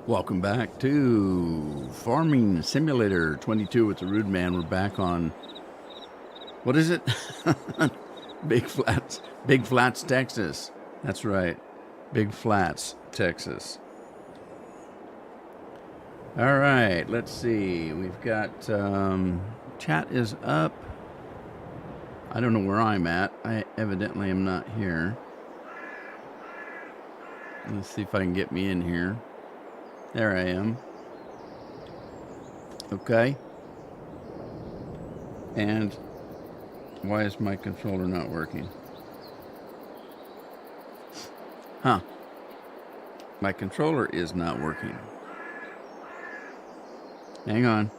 Welcome back to Farming Simulator 22 with the Rude Man. We're back on, what is it? Big Flats, Texas. That's right. Big Flats, Texas. All right, let's see. We've got, chat is up. I don't know where I'm at. I evidently am not here. Let's see if I can get me in here. There I am. Okay. And why is my controller not working? Huh. My controller is not working. Hang on.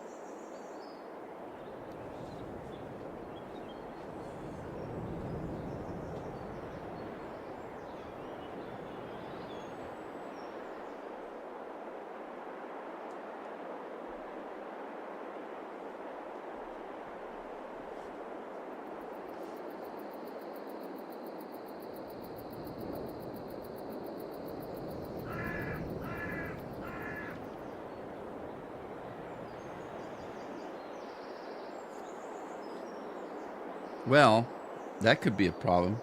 Well, that could be a problem.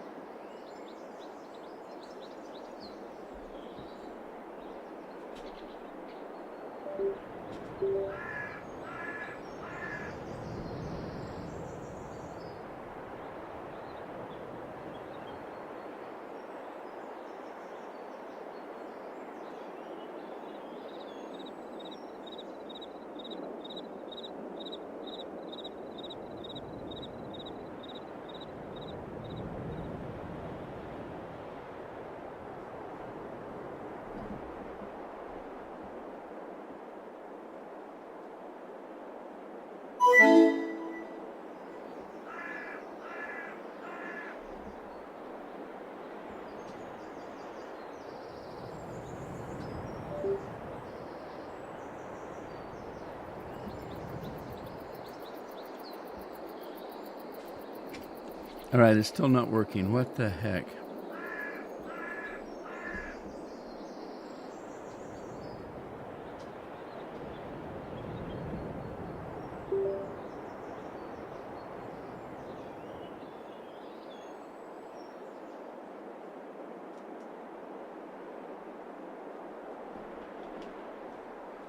All right, it's still not working. What the heck?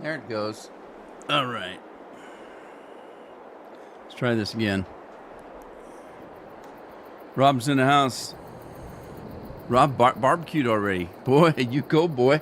There it goes. All right. Let's try this again. Rob's in the house. Rob barbecued already. Boy, you go, boy.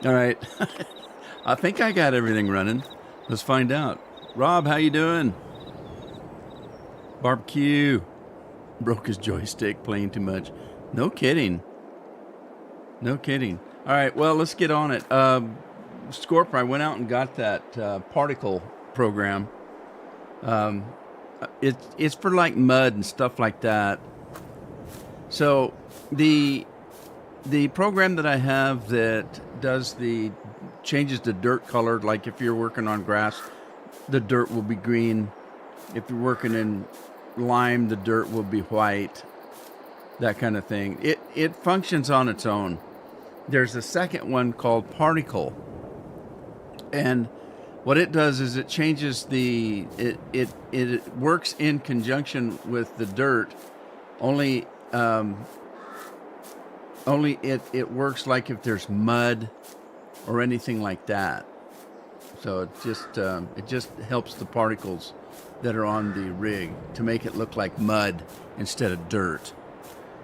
All right. I think I got everything running. Let's find out. Rob, how you doing? Barbecue. Broke his joystick playing too much. No kidding. No kidding. All right, well, let's get on it. Scorp, I went out and got that particle program. It's for like mud and stuff like that. So the program that I have that does changes the dirt color, like if you're working on grass, the dirt will be green. If you're working in lime, the dirt will be white. That kind of thing. It functions on its own. There's a second one called Particle. And what it does is it changes it works in conjunction with the dirt, only it works like if there's mud or anything like that. So it just helps the particles that are on the rig to make it look like mud instead of dirt.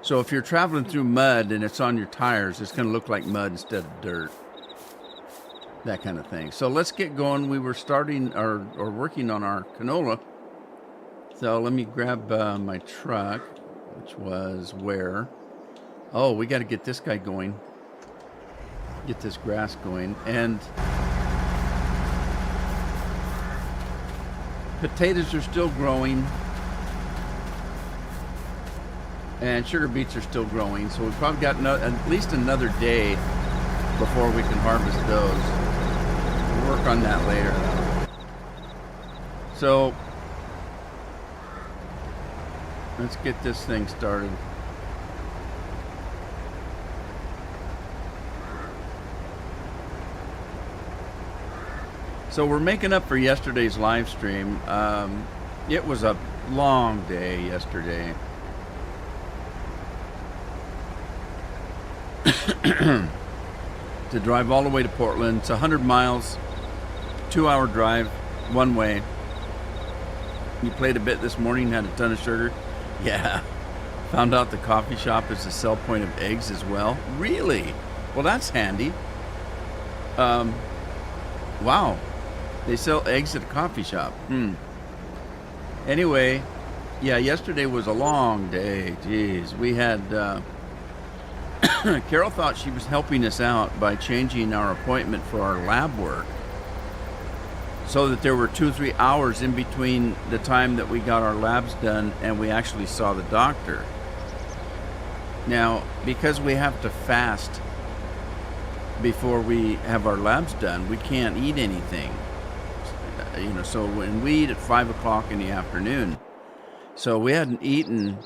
So if you're traveling through mud and it's on your tires, it's going to look like mud instead of dirt. That kind of thing. So let's get going. We were starting or working on our canola. So let me grab my truck, which was where? Oh, we got to get this guy going. Get this grass going. And potatoes are still growing, and sugar beets are still growing. So we've probably got at least another day before we can harvest those. We'll work on that later. So let's get this thing started. So we're making up for yesterday's live stream. It was a long day yesterday. To drive all the way to Portland. It's 100 miles, 2-hour drive, one way. You played a bit this morning, had a ton of sugar. Yeah. Found out the coffee shop is a sell point of eggs as well. Really? Well, that's handy. Wow. They sell eggs at a coffee shop. Anyway, yeah, yesterday was a long day. Jeez, we had... Carol thought she was helping us out by changing our appointment for our lab work so that there were 2-3 hours in between the time that we got our labs done and we actually saw the doctor. Now, because we have to fast before we have our labs done, we can't eat anything. So when we eat at 5 o'clock in the afternoon, so we hadn't eaten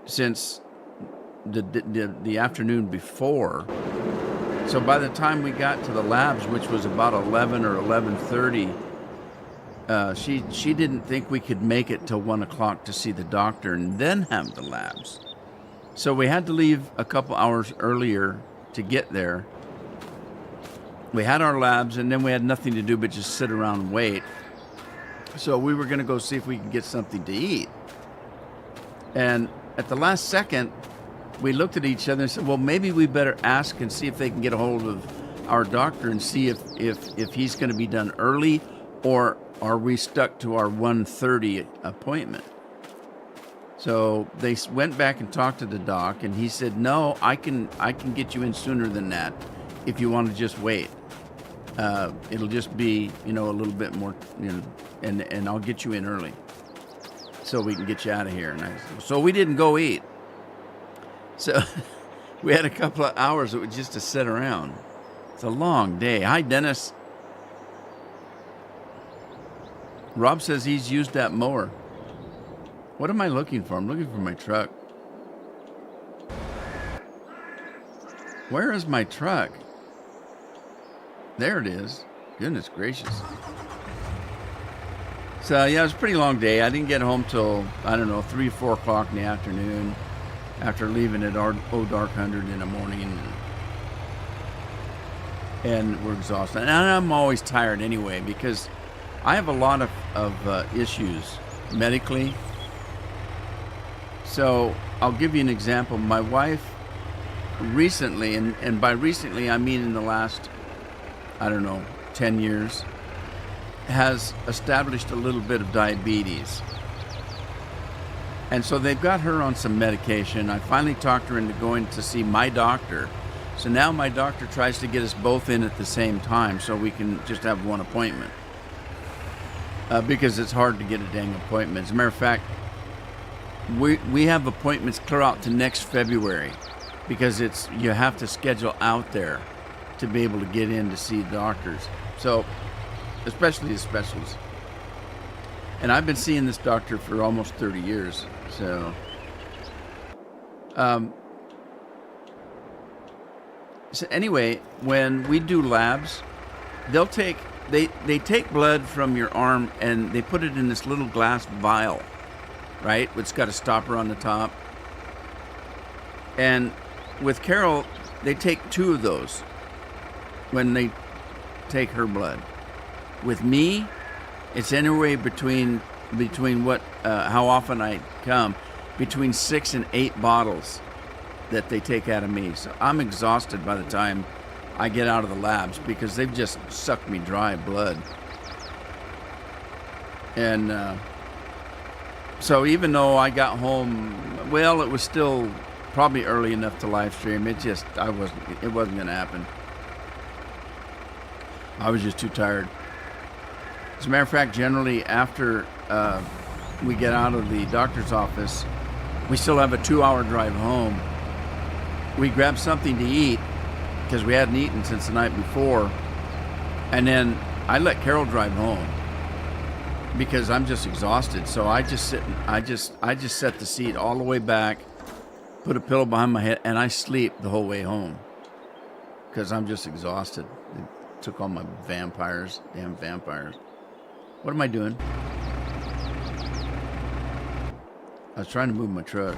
since the afternoon before. So by the time we got to the labs, which was about 11 or 11:30, she didn't think we could make it till 1 o'clock to see the doctor and then have the labs. So we had to leave a couple hours earlier to get there. We had our labs, and then we had nothing to do but just sit around and wait. So we were going to go see if we could get something to eat. And at the last second, we looked at each other and said, well, maybe we better ask and see if they can get a hold of our doctor and see if he's going to be done early, or are we stuck to our 1:30 appointment. So they went back and talked to the doc, and he said, no, I can get you in sooner than that if you want to just wait. It'll just be, a little bit more, and I'll get you in early so we can get you out of here. So we didn't go eat. So we had a couple of hours that was just to sit around. It's a long day. Hi, Dennis. Rob says he's used that mower. What am I looking for? I'm looking for my truck. Where is my truck? There it is. Goodness gracious. So, yeah, it was a pretty long day. I didn't get home till, 3 or 4 o'clock in the afternoon after leaving at Dark 100 in the morning. And we're exhausted. And I'm always tired anyway because I have a lot of issues medically. So I'll give you an example. My wife recently, and by recently I mean in the last, 10 years, has established a little bit of diabetes. And so they've got her on some medication. I finally talked her into going to see my doctor. So now my doctor tries to get us both in at the same time so we can just have one appointment. Because it's hard to get a dang appointment. As a matter of fact, we have appointments clear out to next February because you have to schedule out there to be able to get in to see doctors. So, especially the specialists. And I've been seeing this doctor for almost 30 years. So, so anyway, when we do labs, they take blood from your arm and they put it in this little glass vial, right? It's got a stopper on the top. And with Carol, they take 2 of those when they take her blood. With me, it's anywhere between what how often I come, between 6 and 8 bottles that they take out of me. So I'm exhausted by the time I get out of the labs because they've just sucked me dry of blood. And so even though I got home, well, it was still probably early enough to live stream. It wasn't going to happen. I was just too tired. As a matter of fact, generally after we get out of the doctor's office, we still have a 2-hour drive home. We grab something to eat because we hadn't eaten since the night before, and then I let Carol drive home because I'm just exhausted. So I just sit and I just set the seat all the way back, put a pillow behind my head, and I sleep the whole way home because I'm just exhausted. It took all my damn vampires. What am I doing? I was trying to move my truck.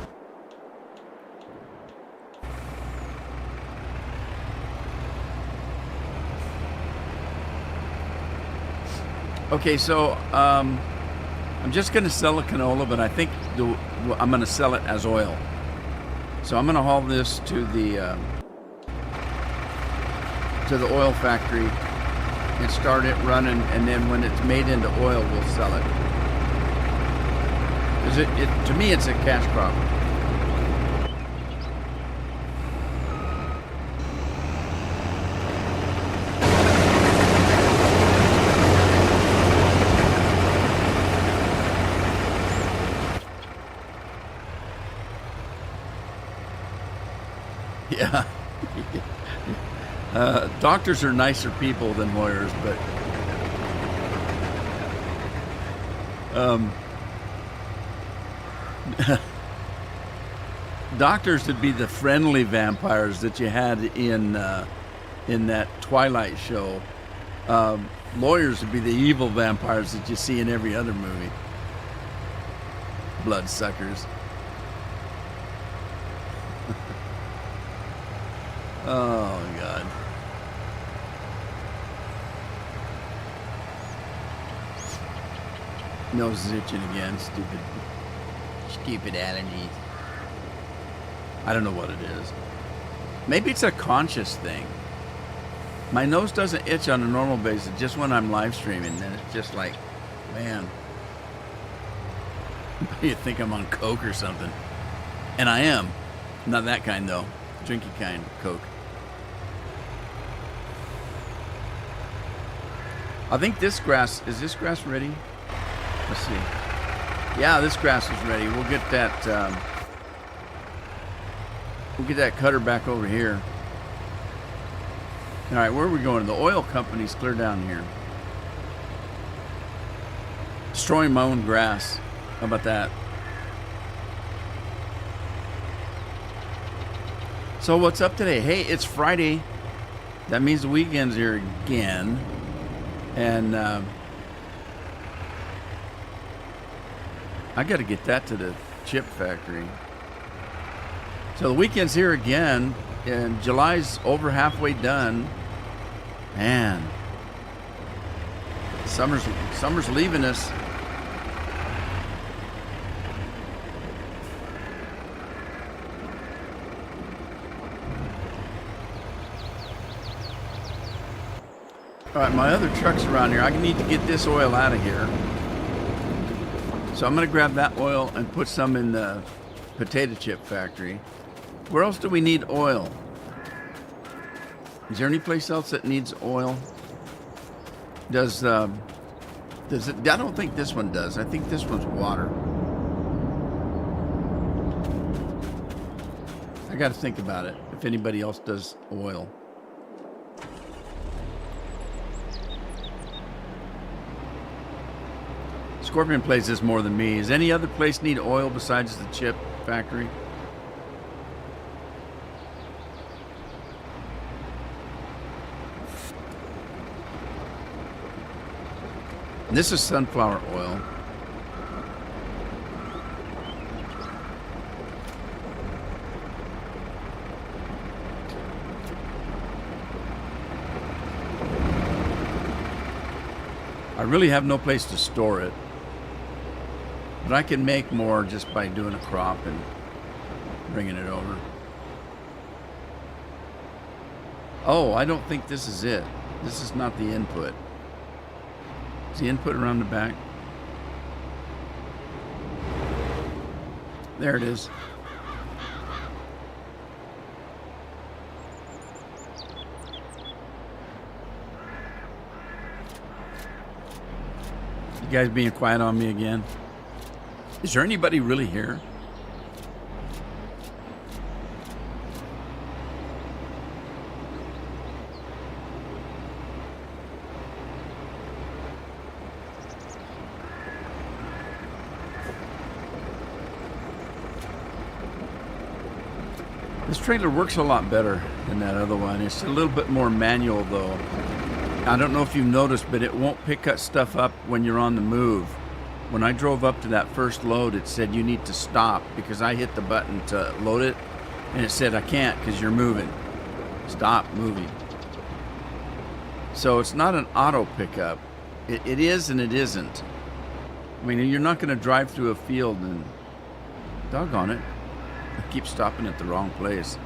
Okay, so I'm just going to sell the canola, but I think I'm going to sell it as oil. So I'm going to haul this to the oil factory and start it running, and then when it's made into oil, we'll sell it. Because to me, it's a cash crop. Yeah. Doctors are nicer people than lawyers, but doctors would be the friendly vampires that you had in that Twilight show. Lawyers would be the evil vampires that you see in every other movie. Bloodsuckers. Oh, God. Nose is itching again. Stupid allergies. I don't know what it is. Maybe it's a conscious thing. My nose doesn't itch on a normal basis, just when I'm live streaming. Then it's just like, man. You think I'm on Coke or something. And I am. Not that kind, though. Drinky kind of Coke. I think is this grass ready? Let's see. Yeah, this grass is ready. We'll get that cutter back over here. All right, where are we going? The oil company's clear down here. Destroying my own grass. How about that? So what's up today? Hey, it's Friday. That means the weekend's here again. And I got to get that to the chip factory. So the weekend's here again, and July's over halfway done. Man, summer's leaving us. All right, my other truck's around here. I need to get this oil out of here. So I'm going to grab that oil and put some in the potato chip factory. Where else do we need oil? Is there any place else that needs oil? Does it? I don't think this one does. I think this one's water. I got to think about it. If anybody else does oil. Scorpion plays this more than me. Does any other place need oil besides the chip factory? This is sunflower oil. I really have no place to store it. But I can make more just by doing a crop and bringing it over. Oh, I don't think this is it. This is not the input. Is the input around the back? There it is. You guys being quiet on me again? Is there anybody really here? This trailer works a lot better than that other one. It's a little bit more manual though. I don't know if you've noticed, but it won't pick up stuff up when you're on the move. When I drove up to that first load, it said you need to stop because I hit the button to load it and it said I can't because you're moving. Stop moving. So it's not an auto pickup. It is and it isn't. I mean, you're not going to drive through a field and doggone it. I keep stopping at the wrong place.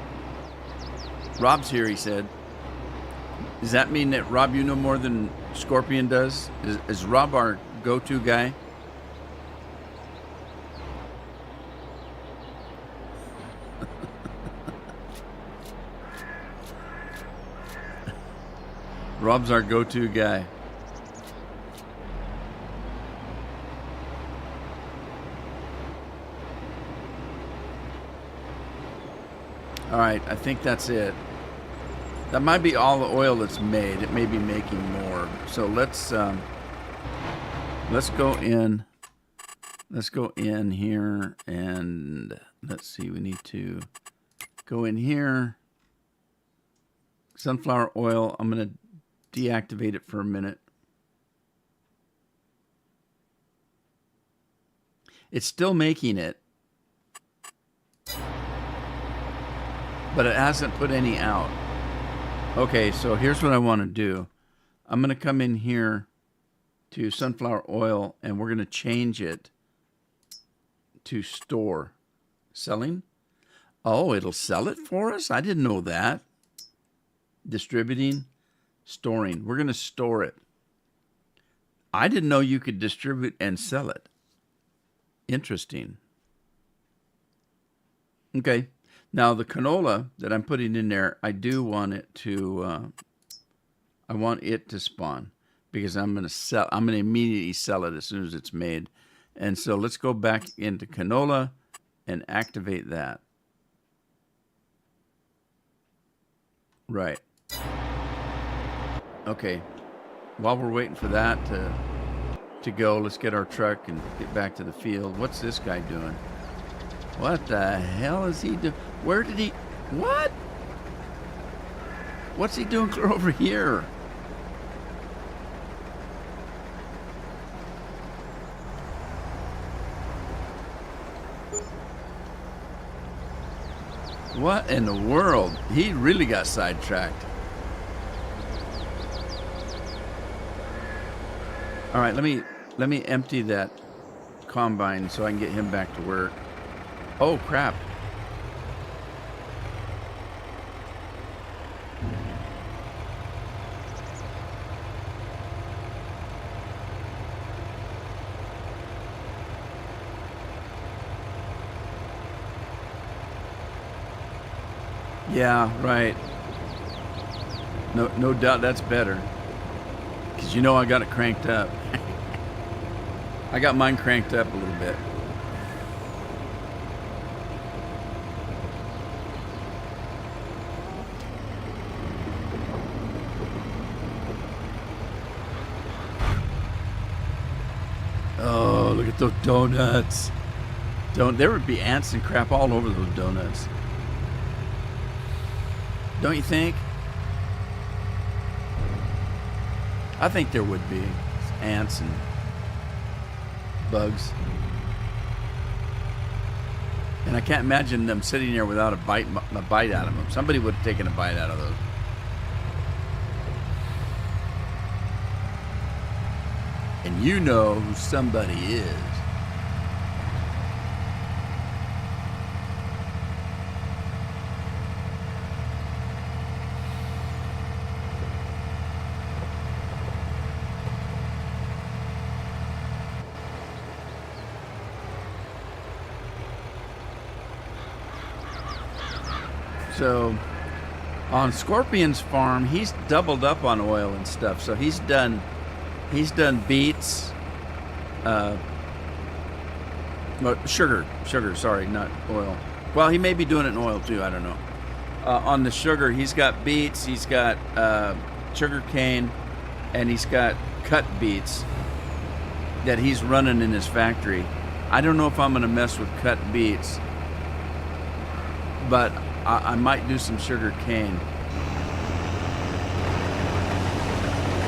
Rob's here, he said. Does that mean that, Rob, you know more than Scorpion does? Is Rob our go-to guy? Rob's our go-to guy. All right, I think that's it. That might be all the oil that's made. It may be making more. So let's go in. Let's go in here and let's see. We need to go in here. Sunflower oil. I'm going to deactivate it for a minute. It's still making it, but it hasn't put any out. Okay, so here's what I want to do. I'm going to come in here to sunflower oil and we're going to change it to store. Selling? Oh, it'll sell it for us? I didn't know that. Distributing, storing. We're going to store it. I didn't know you could distribute and sell it. Interesting. Okay. Now the canola that I'm putting in there, I do want it to, I want it to spawn because I'm going to immediately sell it as soon as it's made. And so let's go back into canola and activate that. Right. Okay. While we're waiting for that to go, let's get our truck and get back to the field. What's this guy doing? What the hell is he doing? Where did he... What? What's he doing clear over here? What in the world? He really got sidetracked. All right, let me empty that combine so I can get him back to work. Oh, crap. Yeah, right. No doubt that's better. Because you know I got it cranked up. I got mine cranked up a little bit. Oh, look at those donuts. There would be ants and crap all over those donuts. Don't you think? I think there would be ants and bugs. And I can't imagine them sitting there without a bite out of them. Somebody would have taken a bite out of those. And you know who somebody is. So on Scorpion's farm, he's doubled up on oil and stuff. So he's done beets, Uh, sugar, sorry, not oil. Well, he may be doing it in oil too. I don't know. On the sugar, he's got beets, he's got sugar cane, and he's got cut beets that he's running in his factory. I don't know if I'm going to mess with cut beets, but I might do some sugar cane.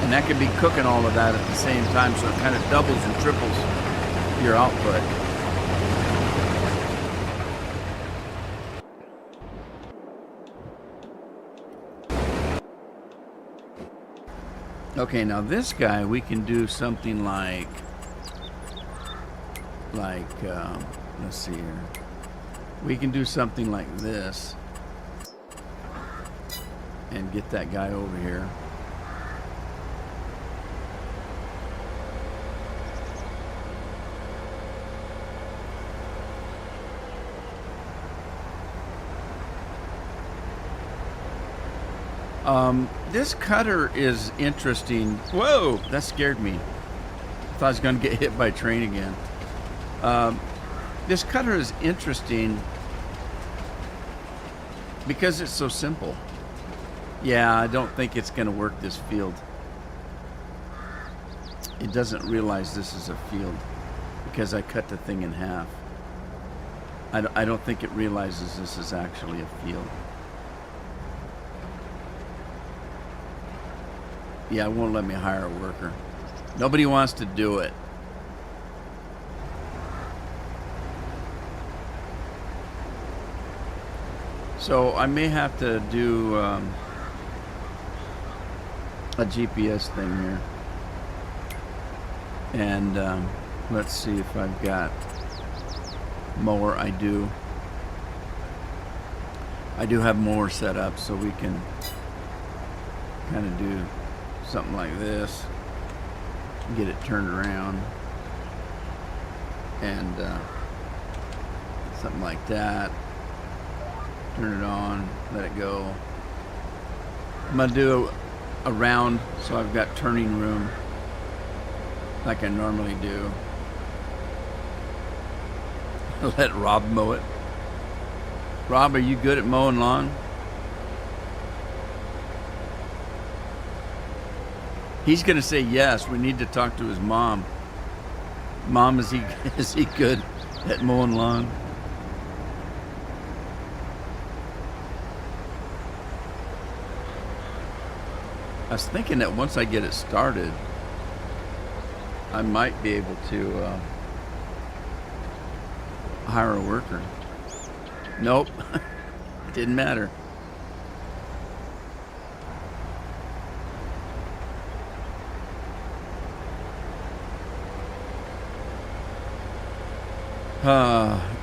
And that could be cooking all of that at the same time, so it kind of doubles and triples your output. Okay, now this guy, we can do something like, let's see here. We can do something like this and get that guy over here. This cutter is interesting. Whoa, that scared me. I thought I was going to get hit by a train again. This cutter is interesting because it's so simple. Yeah, I don't think it's going to work this field. It doesn't realize this is a field because I cut the thing in half. I don't think it realizes this is actually a field. Yeah, it won't let me hire a worker. Nobody wants to do it. So I may have to do a GPS thing here. And let's see if I've got mower. I do. I do have mower set up, so we can kind of do something like this, get it turned around, and something like that, turn it on, let it go. I'm gonna do a round so I've got turning room like I normally do. Let Rob mow it. Rob, are you good at mowing lawn? He's going to say yes. We need to talk to his mom. Mom, is he good at mowing lawn? I was thinking that once I get it started, I might be able to hire a worker. Nope. Didn't matter.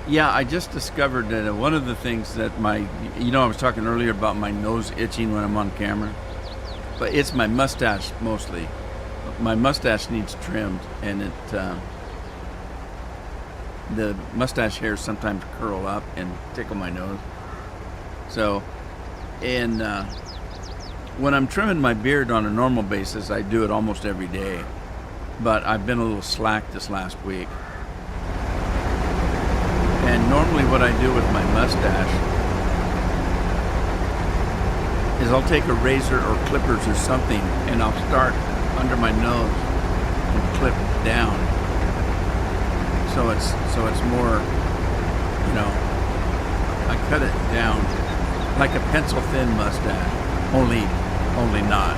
Yeah, I just discovered that one of the things that I was talking earlier about my nose itching when I'm on camera, but it's my mustache mostly. My mustache needs trimmed, and the mustache hairs sometimes curl up and tickle my nose. So, and when I'm trimming my beard on a normal basis, I do it almost every day, but I've been a little slack this last week. And normally what I do with my mustache is I'll take a razor or clippers or something and I'll start under my nose and clip down. So it's more, I cut it down like a pencil thin mustache, only not.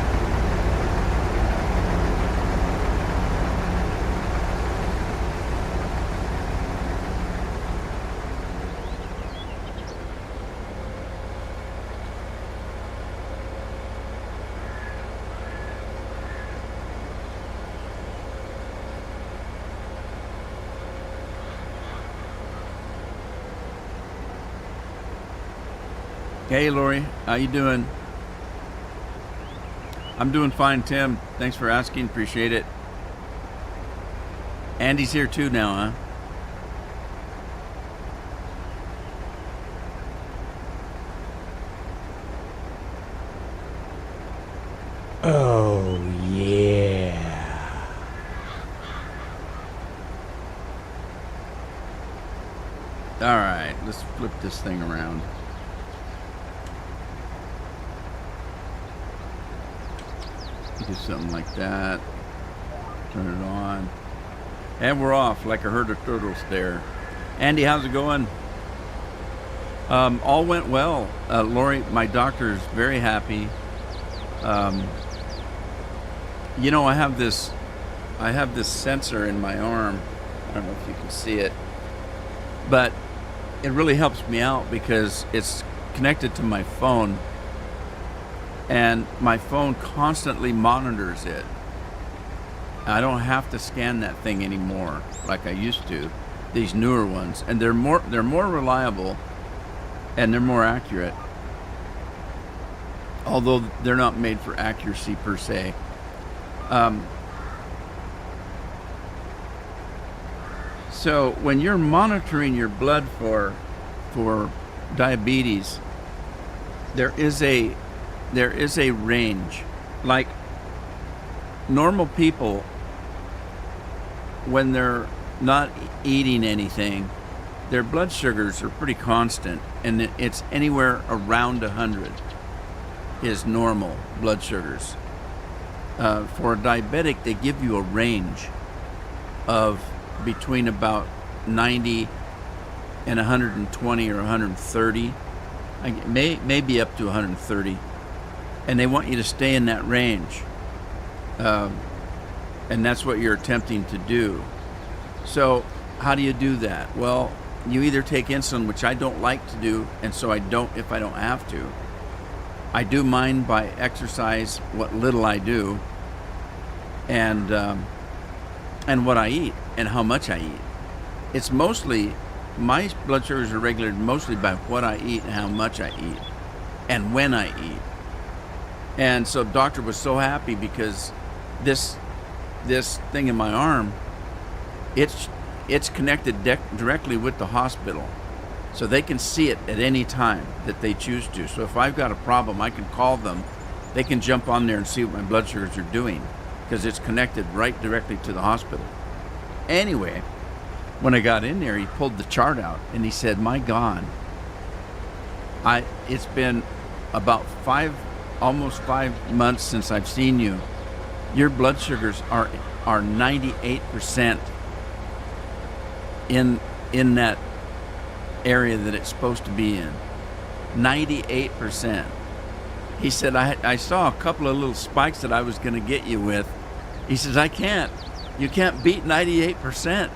Hey, Lori, how you doing? I'm doing fine, Tim. Thanks for asking. Appreciate it. Andy's here too now, huh? Oh, yeah. let's flip this thing around. Do something like that. Turn it on. And we're off like a herd of turtles there. Andy, how's it going? All went well. Lori, my doctor, is very happy. You know, I have this sensor in my arm. I don't know if you can see it, but it really helps me out because it's connected to my phone, and my phone constantly monitors it. I don't have to scan that thing anymore like I used to. These newer ones, and they're more reliable, and they're more accurate. Although they're not made for accuracy per se. So when you're monitoring your blood for diabetes, there is a range. Like normal people, when they're not eating anything, their blood sugars are pretty constant, and it's anywhere around 100 is normal blood sugars. For a diabetic, they give you a range of between about 90 and 120 or 130, maybe up to 130, and they want you to stay in that range, and that's what you're attempting to do. So how do you do that? Well, you either take insulin, which I don't like to do, and so I don't if I don't have to. I do mine by exercise, what little I do, and what I eat and how much I eat. It's mostly, my blood sugars are regulated mostly by what I eat and how much I eat and when I eat. And so doctor was so happy because this thing in my arm, it's connected directly with the hospital. So they can see it at any time that they choose to. So if I've got a problem, I can call them. They can jump on there and see what my blood sugars are doing because it's connected right directly to the hospital. Anyway, when I got in there, he pulled the chart out and he said, "My God, it's been about almost 5 months since I've seen you. Your blood sugars are 98% in that area that it's supposed to be in. 98%. He said, I saw a couple of little spikes that I was going to get you with. He says, you can't beat 98%.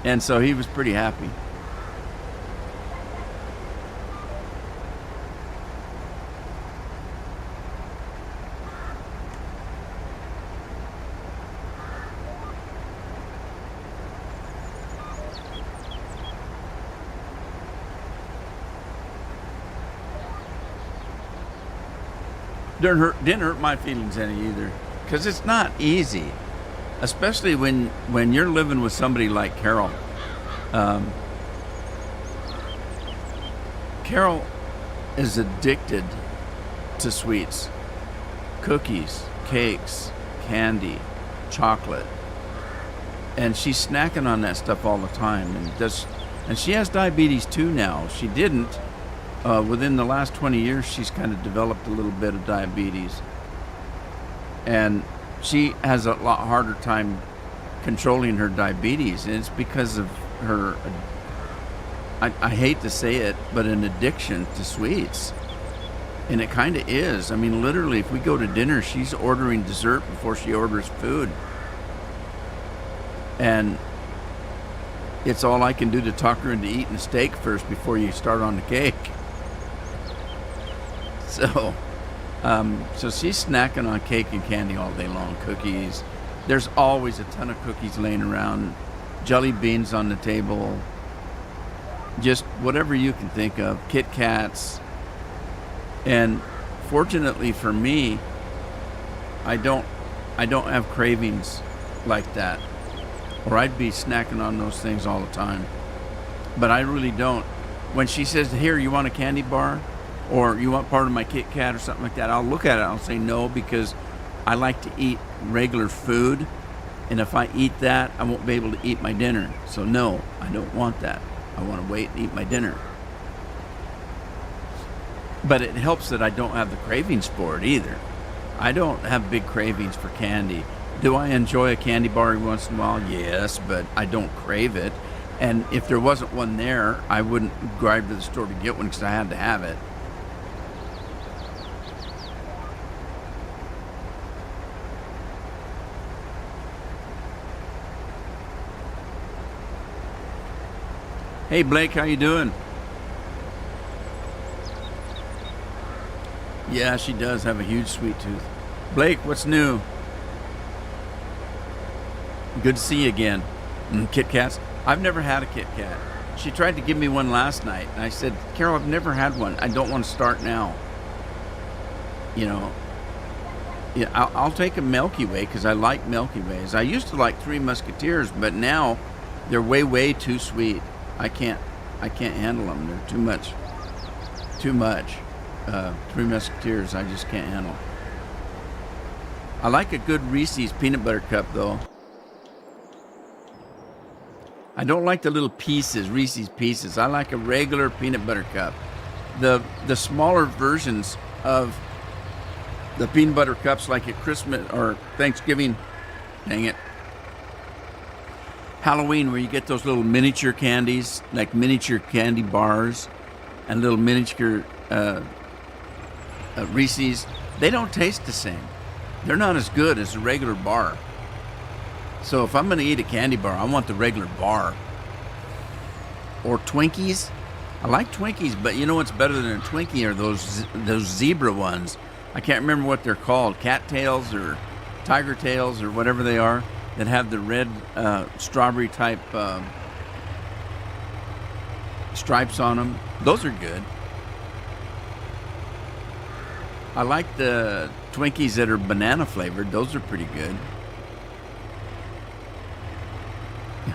And so he was pretty happy. Didn't hurt my feelings any either, because it's not easy, especially when you're living with somebody like Carol. Carol is addicted to sweets, cookies, cakes, candy, chocolate, and she's snacking on that stuff all the time. And she has diabetes too now. She didn't. Within the last 20 years, she's kind of developed a little bit of diabetes. And she has a lot harder time controlling her diabetes. And it's because of her, I hate to say it, but an addiction to sweets. And it kind of is. I mean, literally, if we go to dinner, she's ordering dessert before she orders food. And it's all I can do to talk her into eating the steak first before you start on the cake. So she's snacking on cake and candy all day long, cookies. There's always a ton of cookies laying around, jelly beans on the table, just whatever you can think of, Kit Kats. And fortunately for me, I don't have cravings like that, or I'd be snacking on those things all the time. But I really don't. When she says, "Here, you want a candy bar?" or "You want part of my Kit Kat," or something like that, I'll look at it, I'll say no, because I like to eat regular food, and if I eat that, I won't be able to eat my dinner. So no, I don't want that. I want to wait and eat my dinner. But it helps that I don't have the cravings for it either. I don't have big cravings for candy. Do I enjoy a candy bar every once in a while? Yes, but I don't crave it. And if there wasn't one there, I wouldn't drive to the store to get one because I had to have it. Hey Blake, how you doing? Yeah, she does have a huge sweet tooth. Blake, what's new? Good to see you again. Kit Kats? I've never had a Kit Kat. She tried to give me one last night, and I said, Carol, I've never had one. I don't want to start now. You know, yeah, I'll take a Milky Way because I like Milky Ways. I used to like Three Musketeers, but now they're way too sweet. I can't handle them. They're too much. Three Musketeers, I just can't handle. I like a good Reese's peanut butter cup though. I don't like the little pieces, Reese's Pieces. I like a regular peanut butter cup. The smaller versions of the peanut butter cups, like at Christmas or Thanksgiving, dang it, Halloween, where you get those little miniature candies, like miniature candy bars and little miniature Reese's, they don't taste the same. They're not as good as a regular bar. So if I'm going to eat a candy bar, I want the regular bar. Or Twinkies. I like Twinkies, but you know what's better than a Twinkie are those zebra ones. I can't remember what they're called, cattails or tiger tails or whatever they are, that have the red strawberry type stripes on them. Those are good. I like the Twinkies that are banana flavored. Those are pretty good.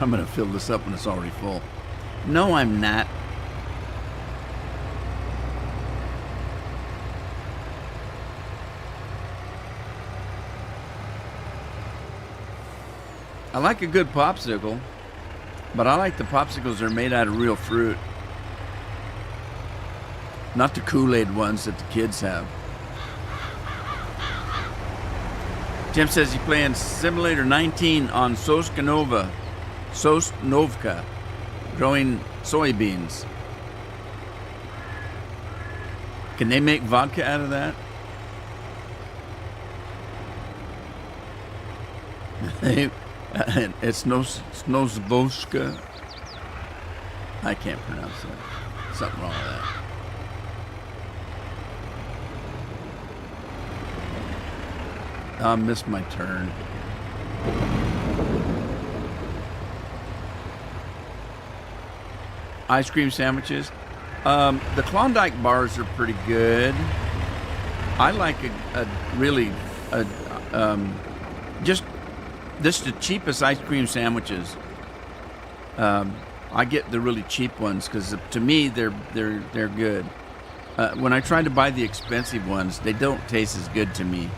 I'm going to fill this up when it's already full. No, I'm not. I like a good popsicle, but I like the popsicles that are made out of real fruit. Not the Kool-Aid ones that the kids have. Tim says he's playing Simulator 19 on Sosnovka, growing soybeans. Can they make vodka out of that? It's Snosvoska. I can't pronounce that. Something wrong with that. I missed my turn. Ice cream sandwiches. The Klondike bars are pretty good. I like just the cheapest ice cream sandwiches. I get the really cheap ones because to me they're good. When I try to buy the expensive ones, they don't taste as good to me.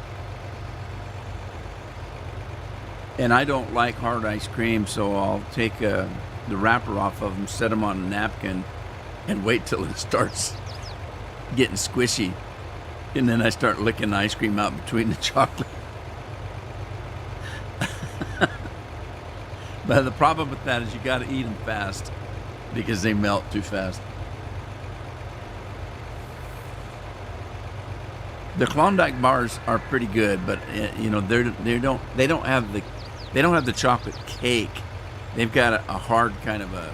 And I don't like hard ice cream, so I'll take the wrapper off of them, set them on a napkin, and wait till it starts getting squishy. And then I start licking the ice cream out between the chocolate. But the problem with that is you got to eat them fast because they melt too fast. The Klondike bars are pretty good, but you know they don't have the chocolate cake. They've got a hard kind of a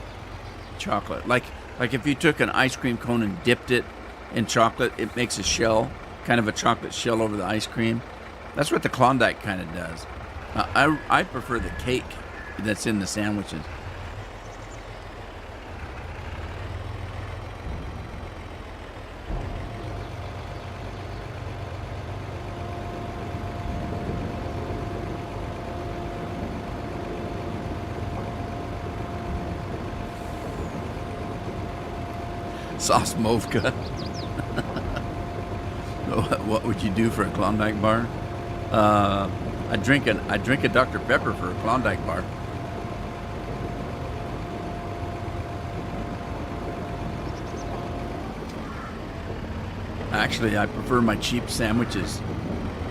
chocolate. Like if you took an ice cream cone and dipped it in chocolate, it makes a shell, kind of a chocolate shell over the ice cream. That's what the Klondike kind of does. I prefer the cake that's in the sandwiches. Sosnovka. What would you do for a Klondike bar? I drink a Dr. Pepper for a Klondike bar. Actually, I prefer my cheap sandwiches,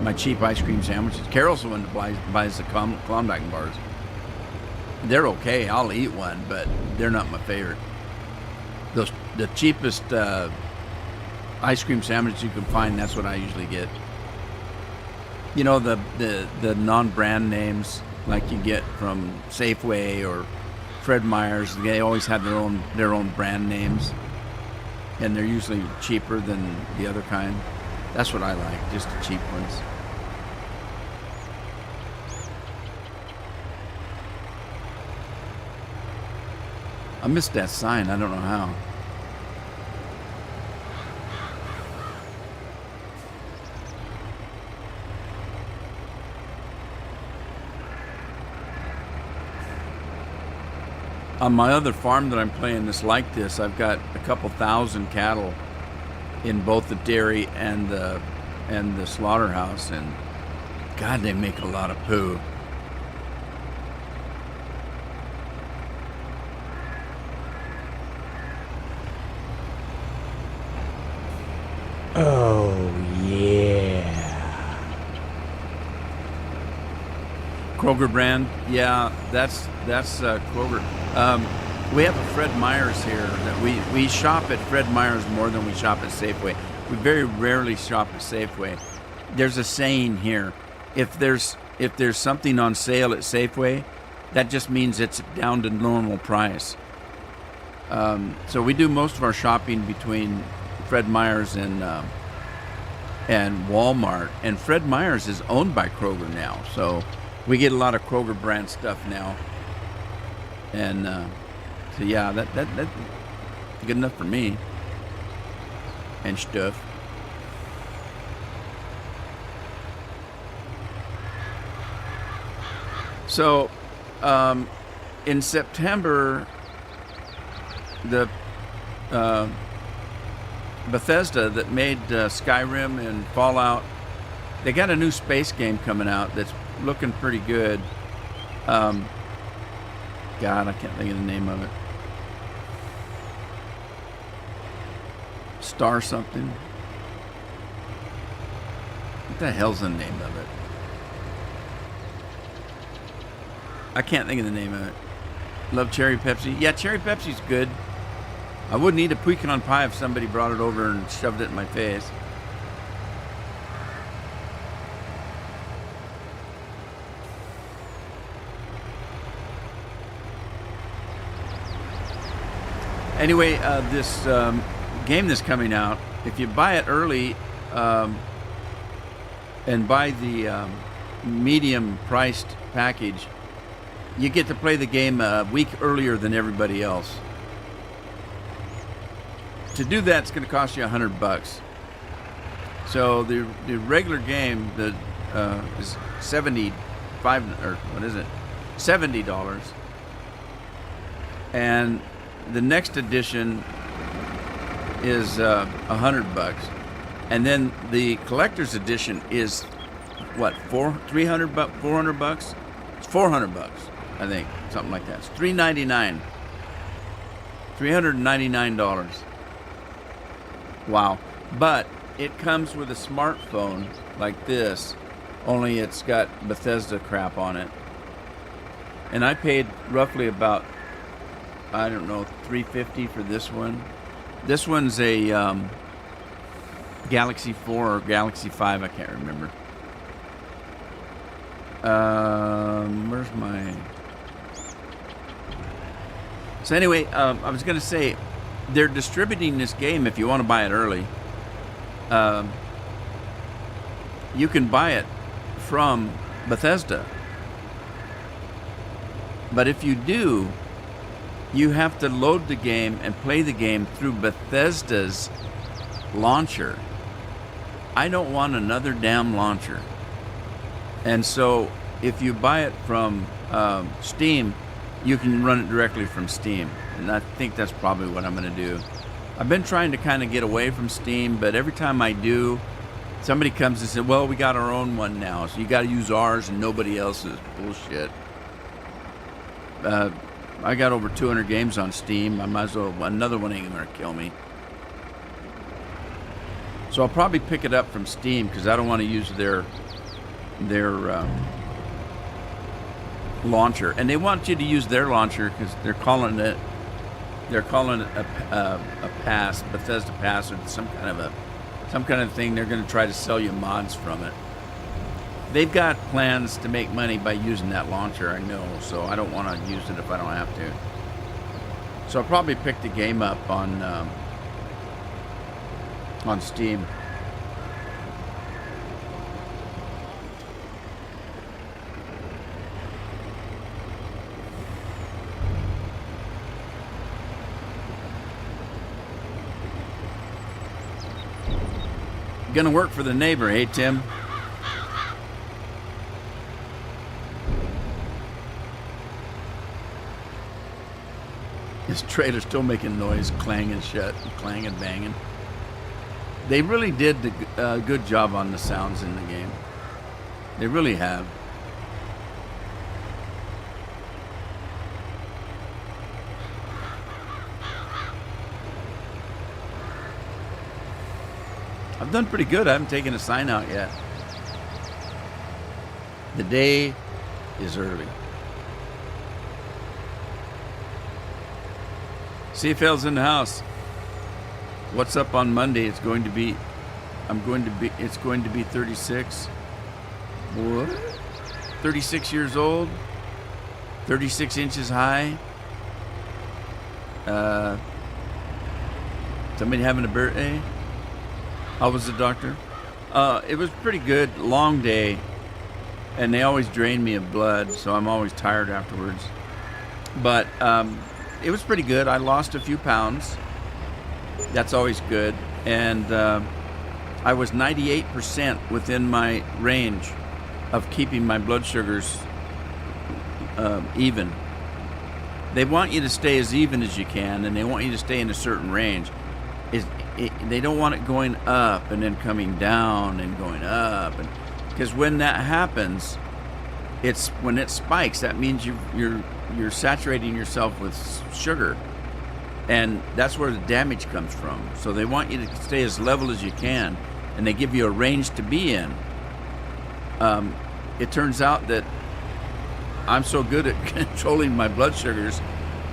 my cheap ice cream sandwiches. Carol's the one that buys the Klondike bars. They're okay. I'll eat one, but they're not my favorite. The cheapest ice cream sandwiches you can find, that's what I usually get. You know, the non-brand names like you get from Safeway or Fred Meyer's. They always have their own brand names, and they're usually cheaper than the other kind. That's what I like, just the cheap ones. I missed that sign. I don't know how. On my other farm that I'm playing this like this, I've got a couple thousand cattle in both the dairy and the slaughterhouse, and God, they make a lot of poo. Oh, yeah. Kroger brand, yeah, that's Kroger. We have a Fred Meyer's here that we shop at Fred Meyer's more than we shop at Safeway. We very rarely shop at Safeway. There's a saying here: if there's something on sale at Safeway, that just means it's down to normal price. So we do most of our shopping between Fred Meyer's and Walmart, and Fred Meyer's is owned by Kroger now, so we get a lot of Kroger brand stuff now. And so yeah, that's good enough for me and stuff. So in September, the Bethesda that made Skyrim and Fallout, they got a new space game coming out that's looking pretty good. God, I can't think of the name of it. Star something. What the hell's the name of it? I can't think of the name of it. Love Cherry Pepsi. Yeah, Cherry Pepsi's good. I wouldn't eat a pecan pie if somebody brought it over and shoved it in my face. Anyway, this game that's coming out, if you buy it early and buy the medium-priced package, you get to play the game a week earlier than everybody else. To do that, it's going to cost you $100. So the regular game is $70, and the next edition is $100, and then the collector's edition is what, $400? It's $400, I think, something like that. It's $399. Wow. But it comes with a smartphone like this, only it's got Bethesda crap on it. And I paid roughly about, I don't know, $350 for this one. This one's a Galaxy 4 or Galaxy 5, I can't remember. Where's my... So anyway, I was going to say, they're distributing this game if you want to buy it early. You can buy it from Bethesda. But if you do, you have to load the game and play the game through Bethesda's launcher. I don't want another damn launcher. And so if you buy it from Steam, you can run it directly from Steam. And I think that's probably what I'm going to do. I've been trying to kind of get away from Steam, but every time I do, somebody comes and says, well, we got our own one now, so you got to use ours and nobody else's. Bullshit. I got over 200 games on Steam. I might as well, another one ain't going to kill me. So I'll probably pick it up from Steam because I don't want to use their launcher, and they want you to use their launcher because they're calling it a pass, Bethesda pass, or some kind of thing. They're going to try to sell you mods from it. They've got plans to make money by using that launcher, I know, so I don't want to use it if I don't have to. So I'll probably pick the game up on Steam. Gonna work for the neighbor, hey Tim? His trailer's still making noise, clanging shut, clanging, banging. They really did a good job on the sounds in the game. They really have. I've done pretty good. I haven't taken a sign out yet. The day is early. CFL's in the house. What's up on Monday? It's going to be 36. What? 36 years old. 36 inches high. Somebody having a birthday? How was the doctor? It was pretty good. Long day. And they always drain me of blood, so I'm always tired afterwards. But it was pretty good. I lost a few pounds. That's always good. And I was 98% within my range of keeping my blood sugars even. They want you to stay as even as you can, and they want you to stay in a certain range. They don't want it going up and then coming down and going up, and because when that happens, when it spikes, that means you're saturating yourself with sugar, and that's where the damage comes from. So they want you to stay as level as you can, and they give you a range to be in. It turns out that I'm so good at controlling my blood sugars,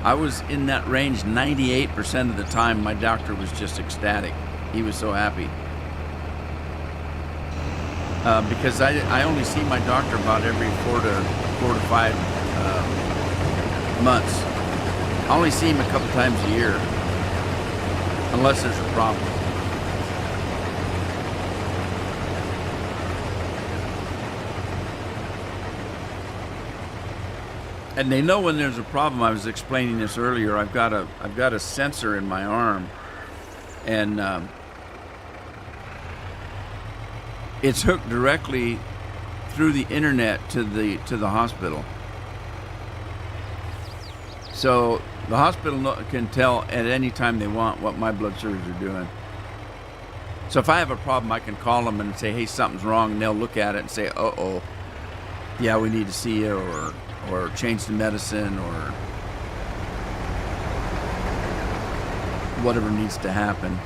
I was in that range 98% of the time. My doctor was just ecstatic. He was so happy. Because I only see my doctor about every 4 to 5 months. I only see him a couple times a year, unless there's a problem. And they know when there's a problem. I was explaining this earlier. I've got a sensor in my arm, and it's hooked directly through the internet to the hospital. So the hospital can tell at any time they want what my blood sugars are doing. So if I have a problem, I can call them and say, hey, something's wrong, and they'll look at it and say, uh-oh, yeah, we need to see you, or change the medicine, or whatever needs to happen.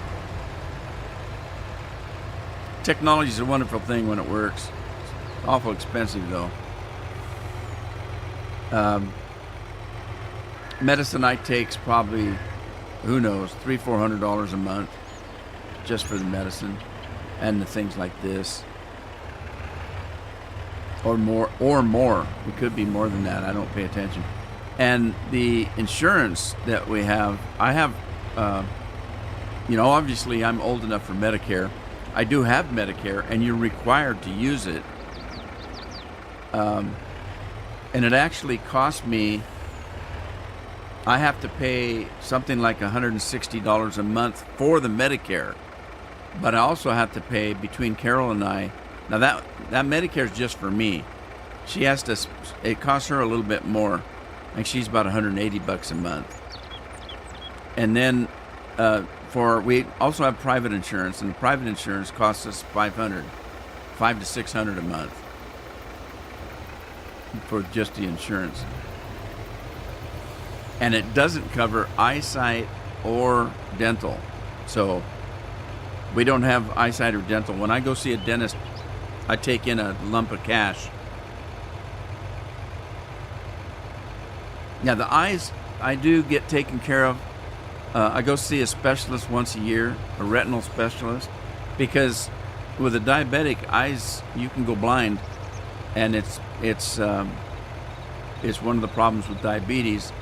Technology is a wonderful thing when it works. It's awful expensive, though. Medicine I take's probably, who knows, $300-400 a month just for the medicine and the things like this. Or more. It could be more than that. I don't pay attention. And the insurance that we have, I have, obviously I'm old enough for Medicare. I do have Medicare, and you're required to use it. And it actually cost me, I have to pay something like $160 a month for the Medicare. But I also have to pay, between Carol and I, now that Medicare is just for me. She has to, it costs her a little bit more. Like she's about $180 a month. And then we also have private insurance, and private insurance costs us $500 to $600 a month for just the insurance. And it doesn't cover eyesight or dental. So We don't have eyesight or dental. When I go see a dentist, I take in a lump of cash. Yeah, the eyes, I do get taken care of. I go see a specialist once a year, a retinal specialist, because with a diabetic, eyes, you can go blind, and it's one of the problems with diabetes.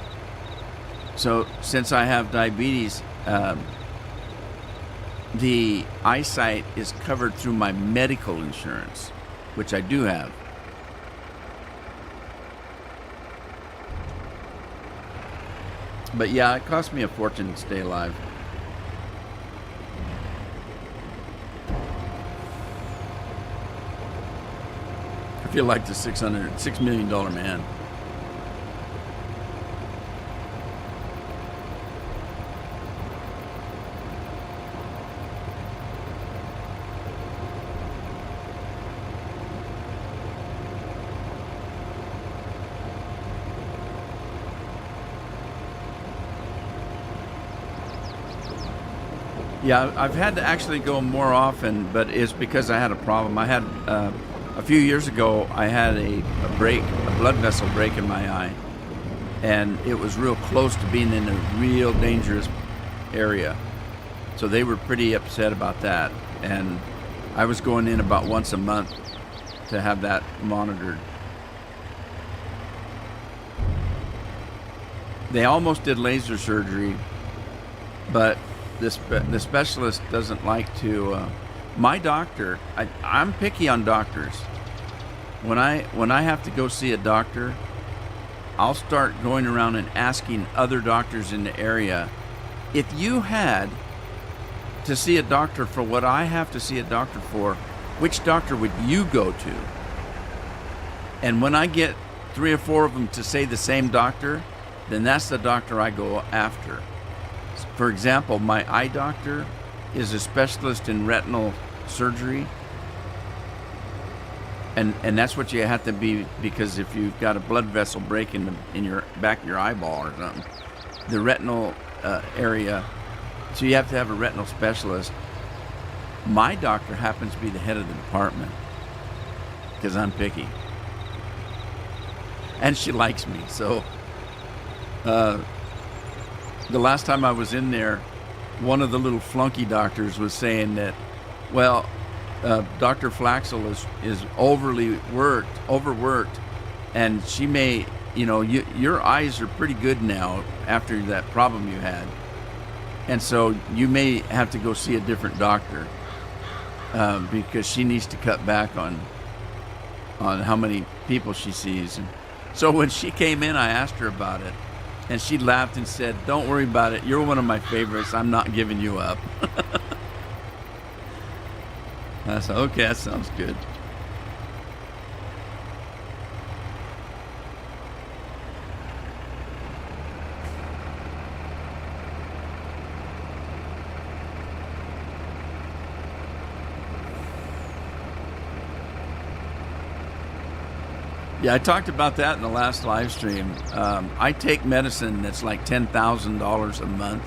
So since I have diabetes, the eyesight is covered through my medical insurance, which I do have. But yeah, it cost me a fortune to stay alive. I feel like the $6 million man. Yeah, I've had to actually go more often, but it's because I had a problem. I had a few years ago, I had a blood vessel break in my eye, and it was real close to being in a real dangerous area. So they were pretty upset about that, and I was going in about once a month to have that monitored. They almost did laser surgery, but the specialist doesn't like to. My doctor, I'm picky on doctors. When I have to go see a doctor, I'll start going around and asking other doctors in the area, if you had to see a doctor for what I have to see a doctor for, which doctor would you go to? And when I get 3 or 4 of them to say the same doctor, then that's the doctor I go after. For example, my eye doctor is a specialist in retinal surgery. And that's what you have to be, because if you've got a blood vessel break in your back of your eyeball or something, the retinal area, so you have to have a retinal specialist. My doctor happens to be the head of the department because I'm picky. And she likes me, so the last time I was in there, one of the little flunky doctors was saying that, well, Dr. Flaxel is overworked, and she may, your eyes are pretty good now after that problem you had, and so you may have to go see a different doctor because she needs to cut back on how many people she sees. And so when she came in, I asked her about it. And she laughed and said, "Don't worry about it. You're one of my favorites. I'm not giving you up." I said, "Okay, that sounds good." Yeah, I talked about that in the last live stream. I take medicine that's like $10,000 a month,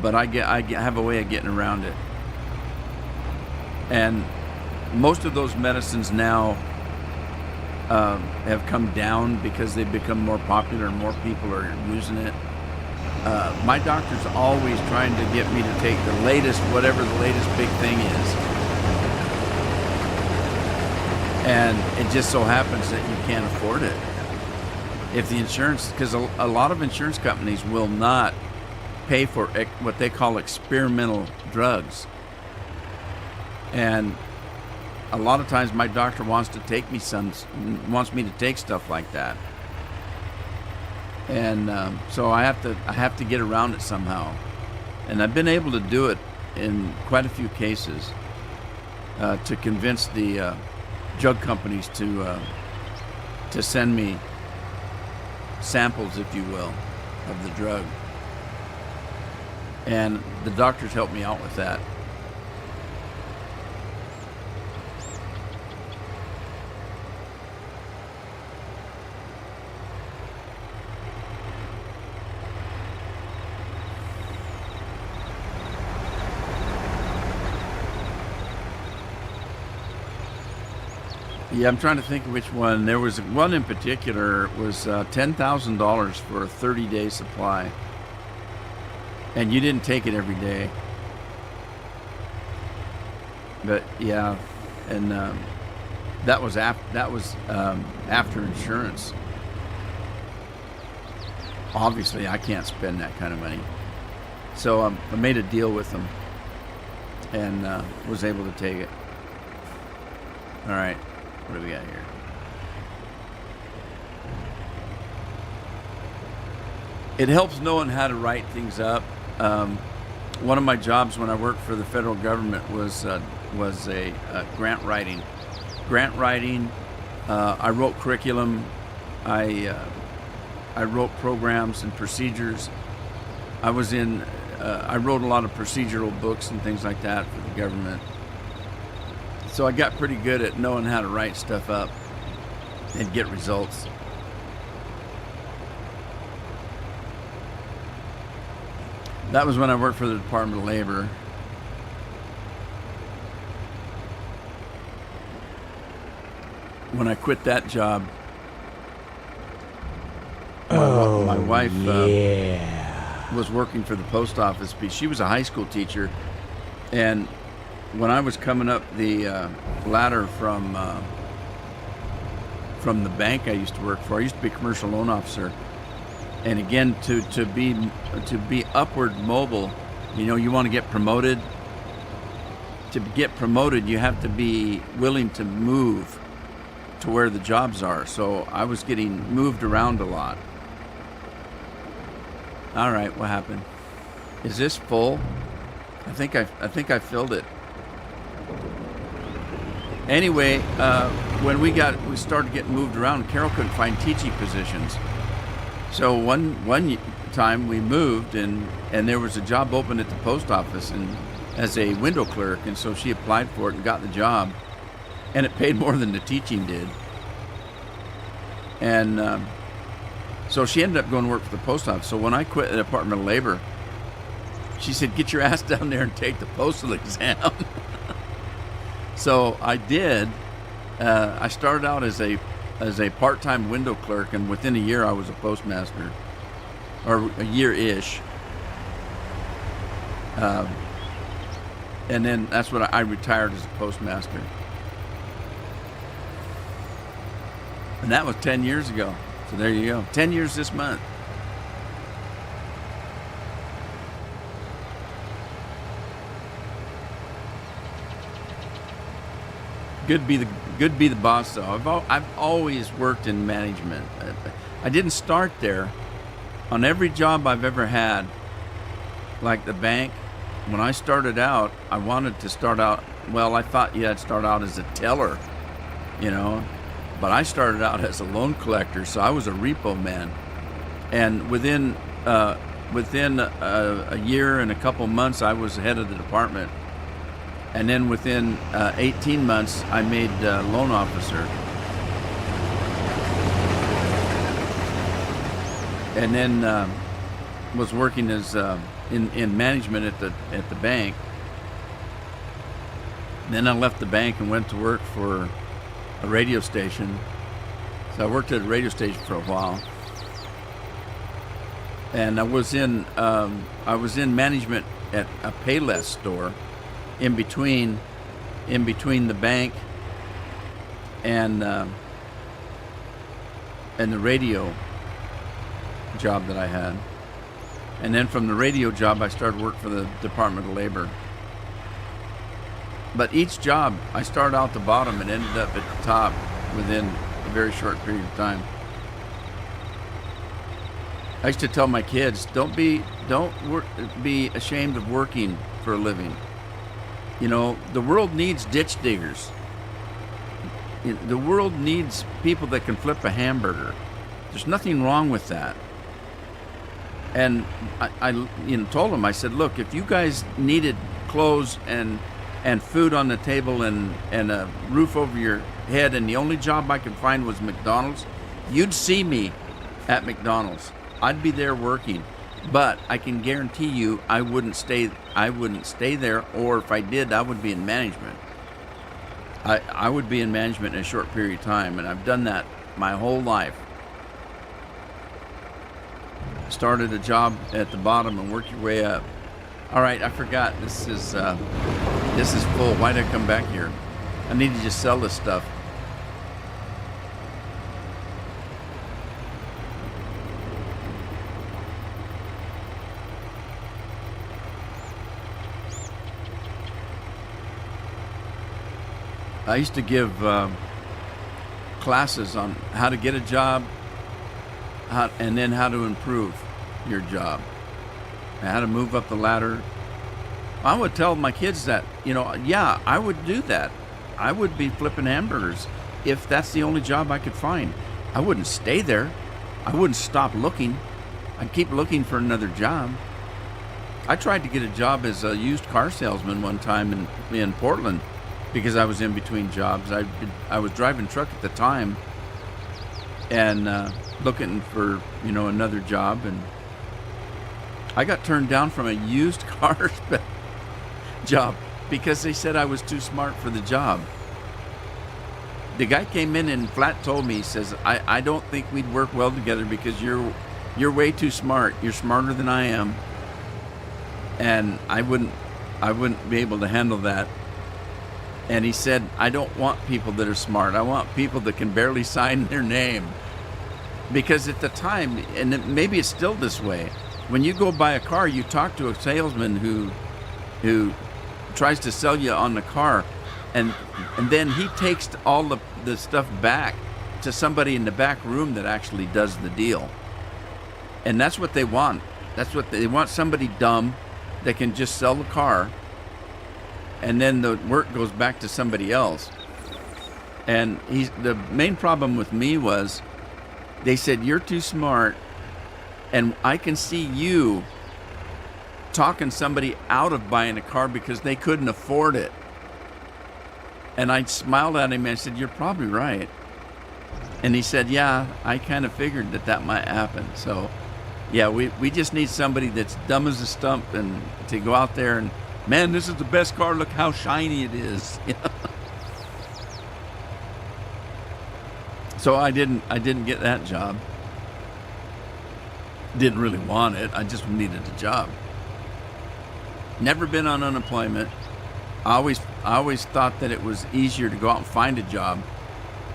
but I have a way of getting around it. And most of those medicines now have come down because they've become more popular and more people are using it. My doctor's always trying to get me to take the latest, whatever the latest big thing is. And it just so happens that you can't afford it. If the insurance, because a lot of insurance companies will not pay for what they call experimental drugs. And a lot of times my doctor wants me to take stuff like that. And so I have to get around it somehow. And I've been able to do it in quite a few cases to convince the drug companies to send me samples, if you will, of the drug. And the doctors help me out with that. Yeah, I'm trying to think of which one. There was one in particular was $10,000 for a 30-day supply, and you didn't take it every day. But yeah, and that was after insurance. Obviously, I can't spend that kind of money, so I made a deal with them and was able to take it. All right, what do we got here? It helps knowing how to write things up. One of my jobs when I worked for the federal government was a grant writing. I wrote curriculum. I wrote programs and procedures. I wrote a lot of procedural books and things like that for the government. So I got pretty good at knowing how to write stuff up and get results. That was when I worked for the Department of Labor. When I quit that job, my wife was working for the post office. She was a high school teacher, and when I was coming up the ladder from the bank I used to work for, I used to be a commercial loan officer. And again, to be upward mobile, you want to get promoted. To get promoted, you have to be willing to move to where the jobs are. So I was getting moved around a lot. All right, what happened? Is this full? I think I filled it. Anyway, when we started getting moved around, Carol couldn't find teaching positions. So one time we moved and there was a job open at the post office and as a window clerk, and so she applied for it and got the job, and it paid more than the teaching did. And so she ended up going to work for the post office. So when I quit the Department of Labor, she said, "Get your ass down there and take the postal exam." So I did. I started out as a part-time window clerk, and within a year I was a postmaster, or a year-ish. And then that's when I retired as a postmaster. And that was 10 years ago. So there you go. 10 years this month. Good to be the boss, though. I've always worked in management. I didn't start there. On every job I've ever had, like the bank, when I started out, I wanted to start out. Well, I thought I'd start out as a teller, but I started out as a loan collector, so I was a repo man. And within a year and a couple months, I was head of the department. And then within 18 months, I made loan officer. And then was working as in management at the bank. Then I left the bank and went to work for a radio station. So I worked at a radio station for a while. And I was in management at a Payless store. In between the bank and the radio job that I had, and then from the radio job I started work for the Department of Labor. But each job I started out the bottom and ended up at the top within a very short period of time. I used to tell my kids, don't be ashamed of working for a living. The world needs ditch diggers. The world needs people that can flip a hamburger. There's nothing wrong with that. And I told them, I said, look, if you guys needed clothes and food on the table and a roof over your head, and the only job I could find was McDonald's, you'd see me at McDonald's. I'd be there working. But I can guarantee you I wouldn't stay there, or if I did, I would be in management. I would be in management in a short period of time, and I've done that my whole life. Started a job at the bottom and worked your way up. All right, I forgot. This is full. Why did I come back here? I need to just sell this stuff. I used to give classes on how to get a job, and then how to improve your job, and how to move up the ladder. I would tell my kids that, yeah, I would do that. I would be flipping hamburgers if that's the only job I could find. I wouldn't stay there. I wouldn't stop looking. I'd keep looking for another job. I tried to get a job as a used car salesman one time in Portland because I was in between jobs. I was driving truck at the time and looking for, another job, and I got turned down from a used car job because they said I was too smart for the job. The guy came in and flat told me, he says, I don't think we'd work well together because you're way too smart. You're smarter than I am. And I wouldn't be able to handle that. And he said, I don't want people that are smart. I want people that can barely sign their name. Because at the time, and maybe it's still this way, when you go buy a car, you talk to a salesman who tries to sell you on the car, and then he takes all the stuff back to somebody in the back room that actually does the deal. And that's what they want. That's what they want, somebody dumb that can just sell the car, and then the work goes back to somebody else. And the main problem with me was they said, you're too smart, and I can see you talking somebody out of buying a car because they couldn't afford it. And I smiled at him and I said, you're probably right. And he said, yeah, I kind of figured that might happen. So yeah, we just need somebody that's dumb as a stump and to go out there and, man, this is the best car. Look how shiny it is. So I didn't get that job. Didn't really want it. I just needed a job. Never been on unemployment. I always thought that it was easier to go out and find a job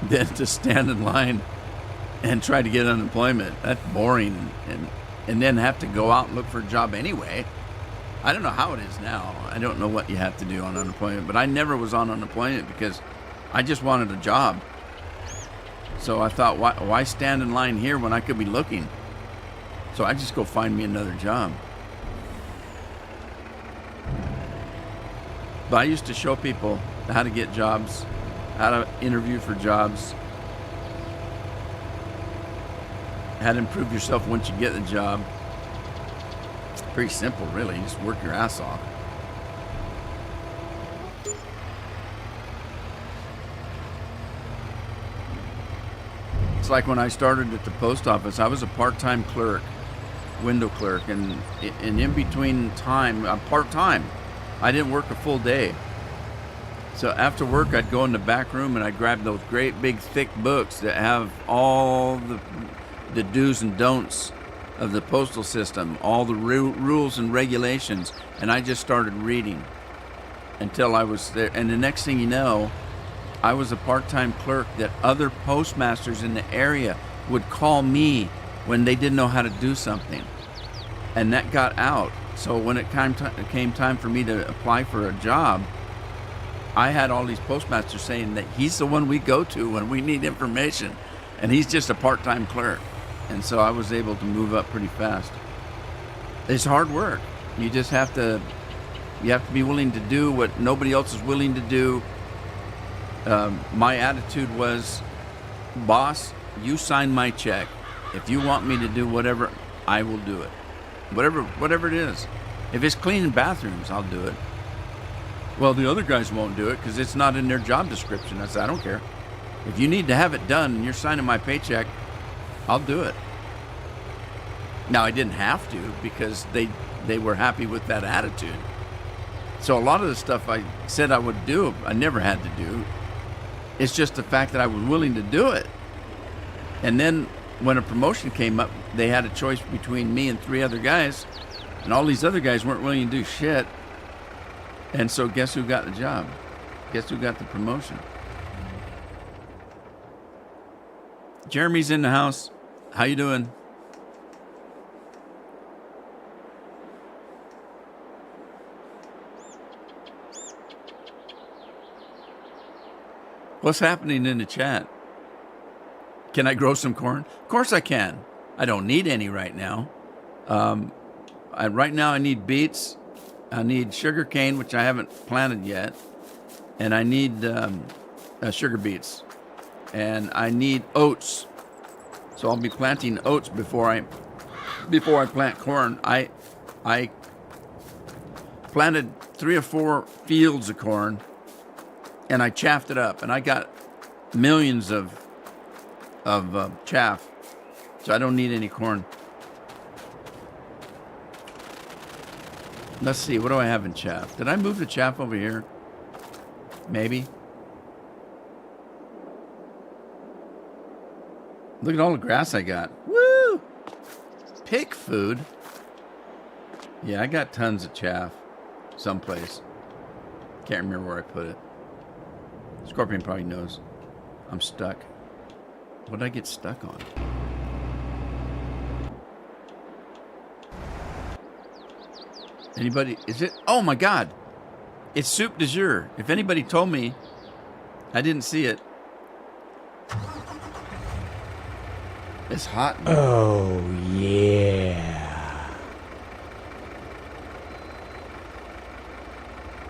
than to stand in line and try to get unemployment. That's boring, and then have to go out and look for a job anyway. I don't know how it is now. I don't know what you have to do on unemployment, but I never was on unemployment because I just wanted a job. So I thought, why stand in line here when I could be looking? So I just go find me another job. But I used to show people how to get jobs, how to interview for jobs, how to improve yourself once you get the job. It's pretty simple, really. You just work your ass off. It's like when I started at the post office, I was a part-time clerk, window clerk, and in between time, part-time. I didn't work a full day. So after work, I'd go in the back room and I'd grab those great big thick books that have all the do's and don'ts of the postal system, all the rules and regulations, and I just started reading until I was there. And the next thing you know, I was a part-time clerk that other postmasters in the area would call me when they didn't know how to do something. And that got out. So when it came time for me to apply for a job, I had all these postmasters saying that he's the one we go to when we need information, and he's just a part-time clerk. And so I was able to move up pretty fast. It's hard work. You just have to be willing to do what nobody else is willing to do. My attitude was, boss, you sign my check. If you want me to do whatever, I will do it. Whatever it is. If it's cleaning bathrooms, I'll do it. Well, the other guys won't do it because it's not in their job description. I said, I don't care. If you need to have it done and you're signing my paycheck, I'll do it. Now, I didn't have to because they were happy with that attitude. So a lot of the stuff I said I would do, I never had to do. It's just the fact that I was willing to do it. And then when a promotion came up, they had a choice between me and 3 other guys, and all these other guys weren't willing to do shit. And so guess who got the job? Guess who got the promotion? Jeremy's in the house. How you doing? What's happening in the chat? Can I grow some corn? Of course I can. I don't need any right now. Right now I need beets. I need sugar cane, which I haven't planted yet. And I need sugar beets. And I need oats. So I'll be planting oats before I plant corn. I planted 3 or 4 fields of corn, and I chaffed it up, and I got millions of chaff, so I don't need any corn. Let's see, what do I have in chaff? Did I move the chaff over here? Maybe. Look at all the grass I got. Woo! Pig food. Yeah, I got tons of chaff someplace. Can't remember where I put it. Scorpion probably knows. I'm stuck. What did I get stuck on? Anybody? Is it? Oh my God! It's soup du jour. If anybody told me, I didn't see it. It's hot. Oh, yeah.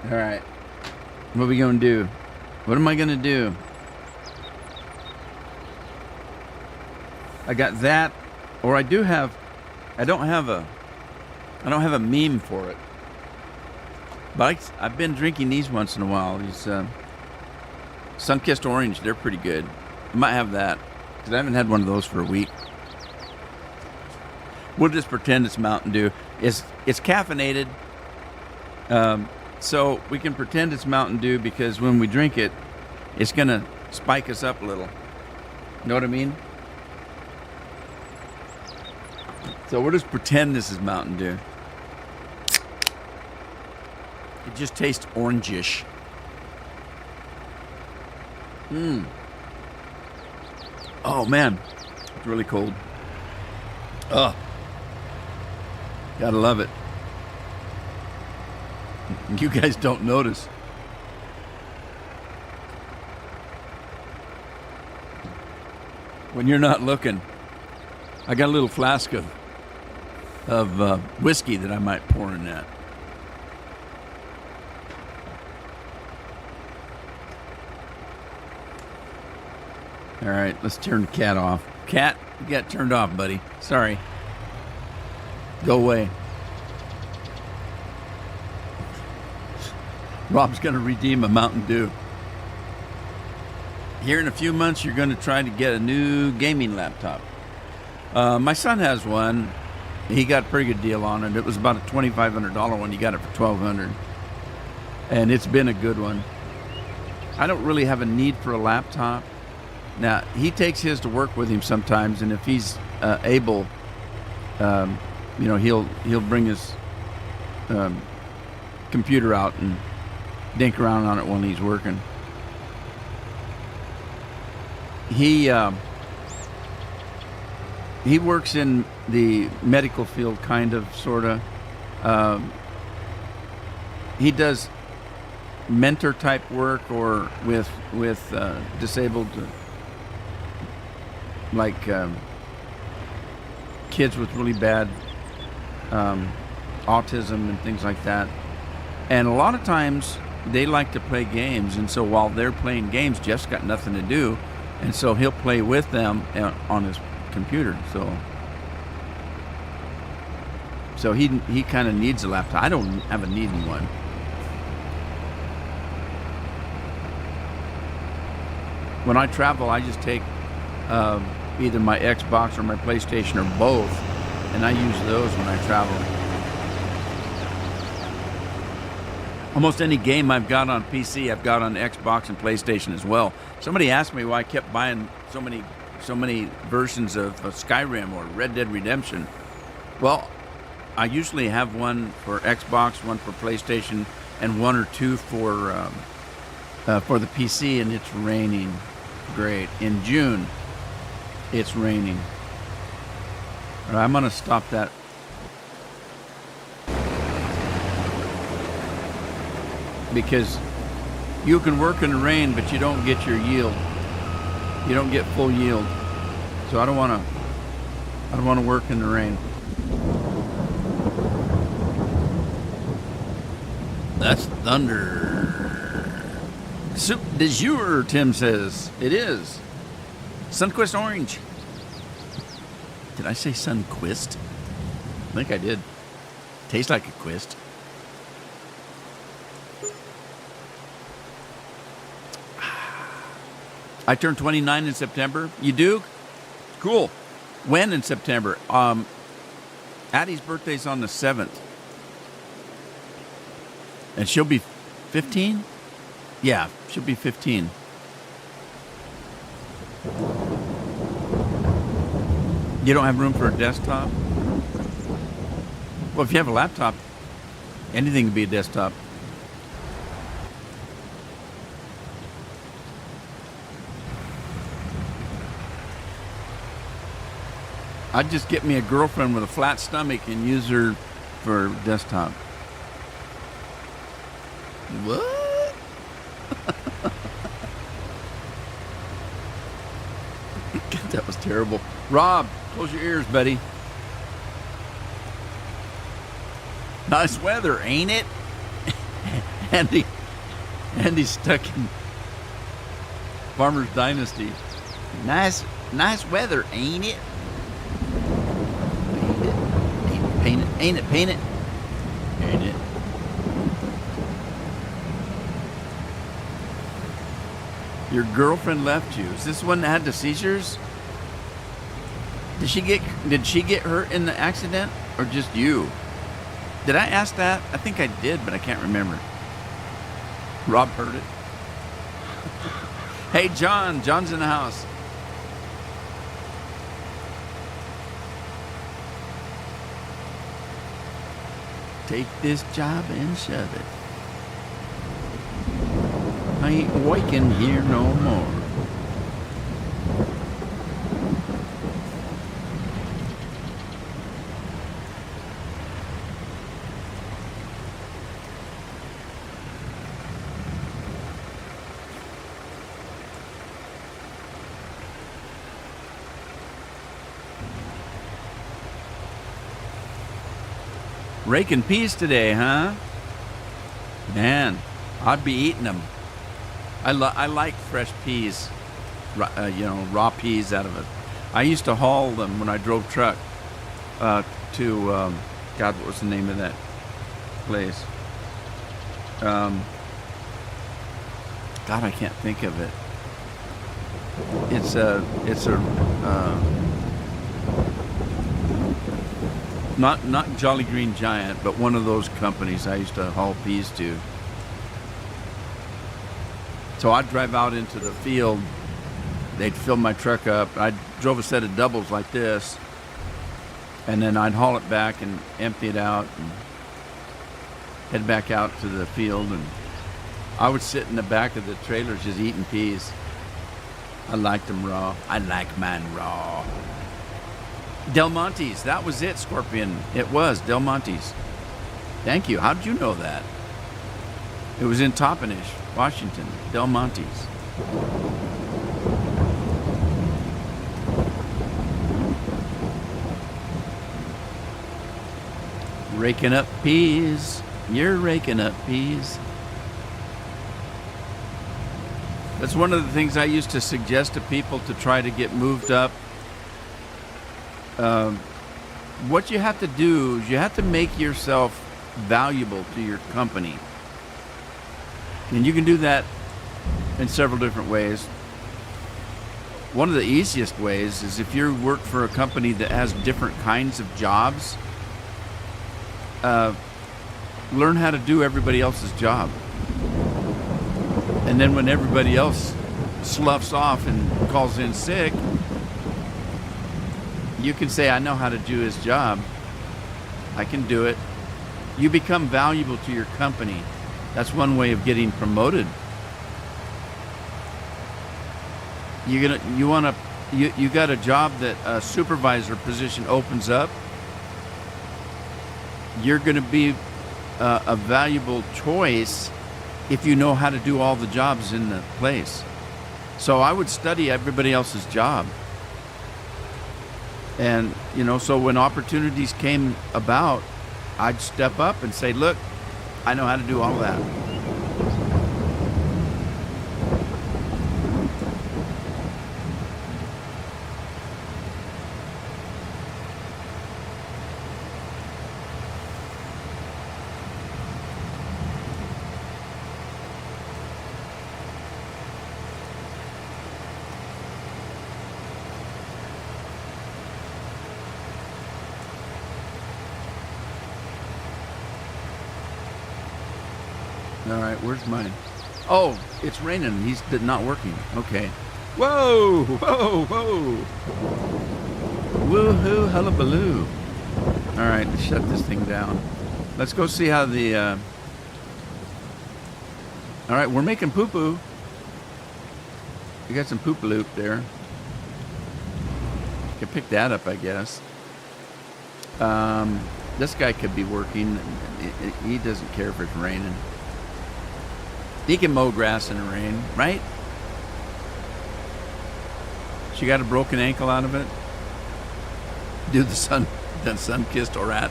All right. What are we going to do? What am I going to do? I got that, or I don't have a meme for it. But I've been drinking these once in a while. These Sunkissed Orange, they're pretty good. I might have that, because I haven't had one of those for a week. We'll just pretend it's Mountain Dew. It's caffeinated, so we can pretend it's Mountain Dew, because when we drink it, it's going to spike us up a little. Know what I mean? So we'll just pretend this is Mountain Dew. It just tastes orangish. Oh, man. It's really cold. Oh. Gotta love it. You guys don't notice. When you're not looking, I got a little flask of whiskey that I might pour in that. All right, let's turn the cat off. Cat, you got turned off, buddy. Sorry. Go away. Rob's going to redeem a Mountain Dew. Here in a few months, you're going to try to get a new gaming laptop. My son has one. He got a pretty good deal on it. It was about a $2,500 one. He got it for $1,200. And it's been a good one. I don't really have a need for a laptop. Now, he takes his to work with him sometimes, and if he's able, he'll bring his computer out and dink around on it when he's working. He works in the medical field, kind of, sort of. He does mentor type work, or with disabled, like kids with really bad autism and things like that. And a lot of times they like to play games, and so while they're playing games, Jeff's got nothing to do, and so he'll play with them on his computer. So he kind of needs a laptop. I don't have a need in one. When I travel, I just take either my Xbox or my PlayStation or both, and I use those when I travel. Almost any game I've got on PC, I've got on Xbox and PlayStation as well. Somebody asked me why I kept buying so many versions of Skyrim or Red Dead Redemption. Well, I usually have one for Xbox, one for PlayStation, and one or two for the PC. And it's raining. Great. In June, it's raining. All right, I'm gonna stop that. Because you can work in the rain, but you don't get your yield. You don't get full yield. So I don't want to work in the rain. That's thunder. Soup de jour, Tim says. It is. Sunquist orange. Did I say Sunquist? I think I did. Tastes like a quist. I turned 29 in September. You do? Cool. When in September? Addie's birthday's on the 7th. And she'll be 15? Yeah, she'll be 15. You don't have room for a desktop? Well, if you have a laptop, anything can be a desktop. I'd just get me a girlfriend with a flat stomach and use her for desktop. What? God, that was terrible. Rob, close your ears, buddy. Nice weather, ain't it? Andy's stuck in Farmer's Dynasty. Nice weather, ain't it? Ain't it? Ain't it? Your girlfriend left you. Is this one that had the seizures? Did she get hurt in the accident, or just you? Did I ask that? I think I did, but I can't remember. Rob heard it. Hey, John's in the house. Take this job and shove it. I ain't waking here no more. Raking peas today, huh? Man, I'd be eating them. I like fresh peas, raw peas out of it. I used to haul them when I drove truck to, God, what was the name of that place? God, I can't think of it. It's a not Jolly Green Giant, but one of those companies I used to haul peas to. So I'd drive out into the field. They'd fill my truck up. I drove a set of doubles like this, and then I'd haul it back and empty it out and head back out to the field. And I would sit in the back of the trailers just eating peas. I liked them raw. I like mine raw. Del Monte's, that was it, Scorpion. It was Del Monte's. Thank you. How did you know that? It was in Toppenish, Washington. Del Monte's. Raking up peas. You're raking up peas. That's one of the things I used to suggest to people to try to get moved up. What you have to do is you have to make yourself valuable to your company. And you can do that in several different ways. One of the easiest ways is if you work for a company that has different kinds of jobs, learn how to do everybody else's job. And then when everybody else sloughs off and calls in sick, you can say, I know how to do his job. I can do it. You become valuable to your company. That's one way of getting promoted. You got a job that a supervisor position opens up. You're going to be a valuable choice if you know how to do all the jobs in the place. So I would study everybody else's job. And, so when opportunities came about, I'd step up and say, look, I know how to do all that. All right, where's mine? Oh, it's raining. He's not working. Okay. Whoa, whoa, whoa. Woohoo, hullabaloo. All right, let's shut this thing down. Let's go see how the... All right, we're making poo-poo. We got some poop-loop there. You can pick that up, I guess. This guy could be working. He doesn't care if it's raining. He can mow grass in the rain, right? She got a broken ankle out of it. Do the sun-kissed rat.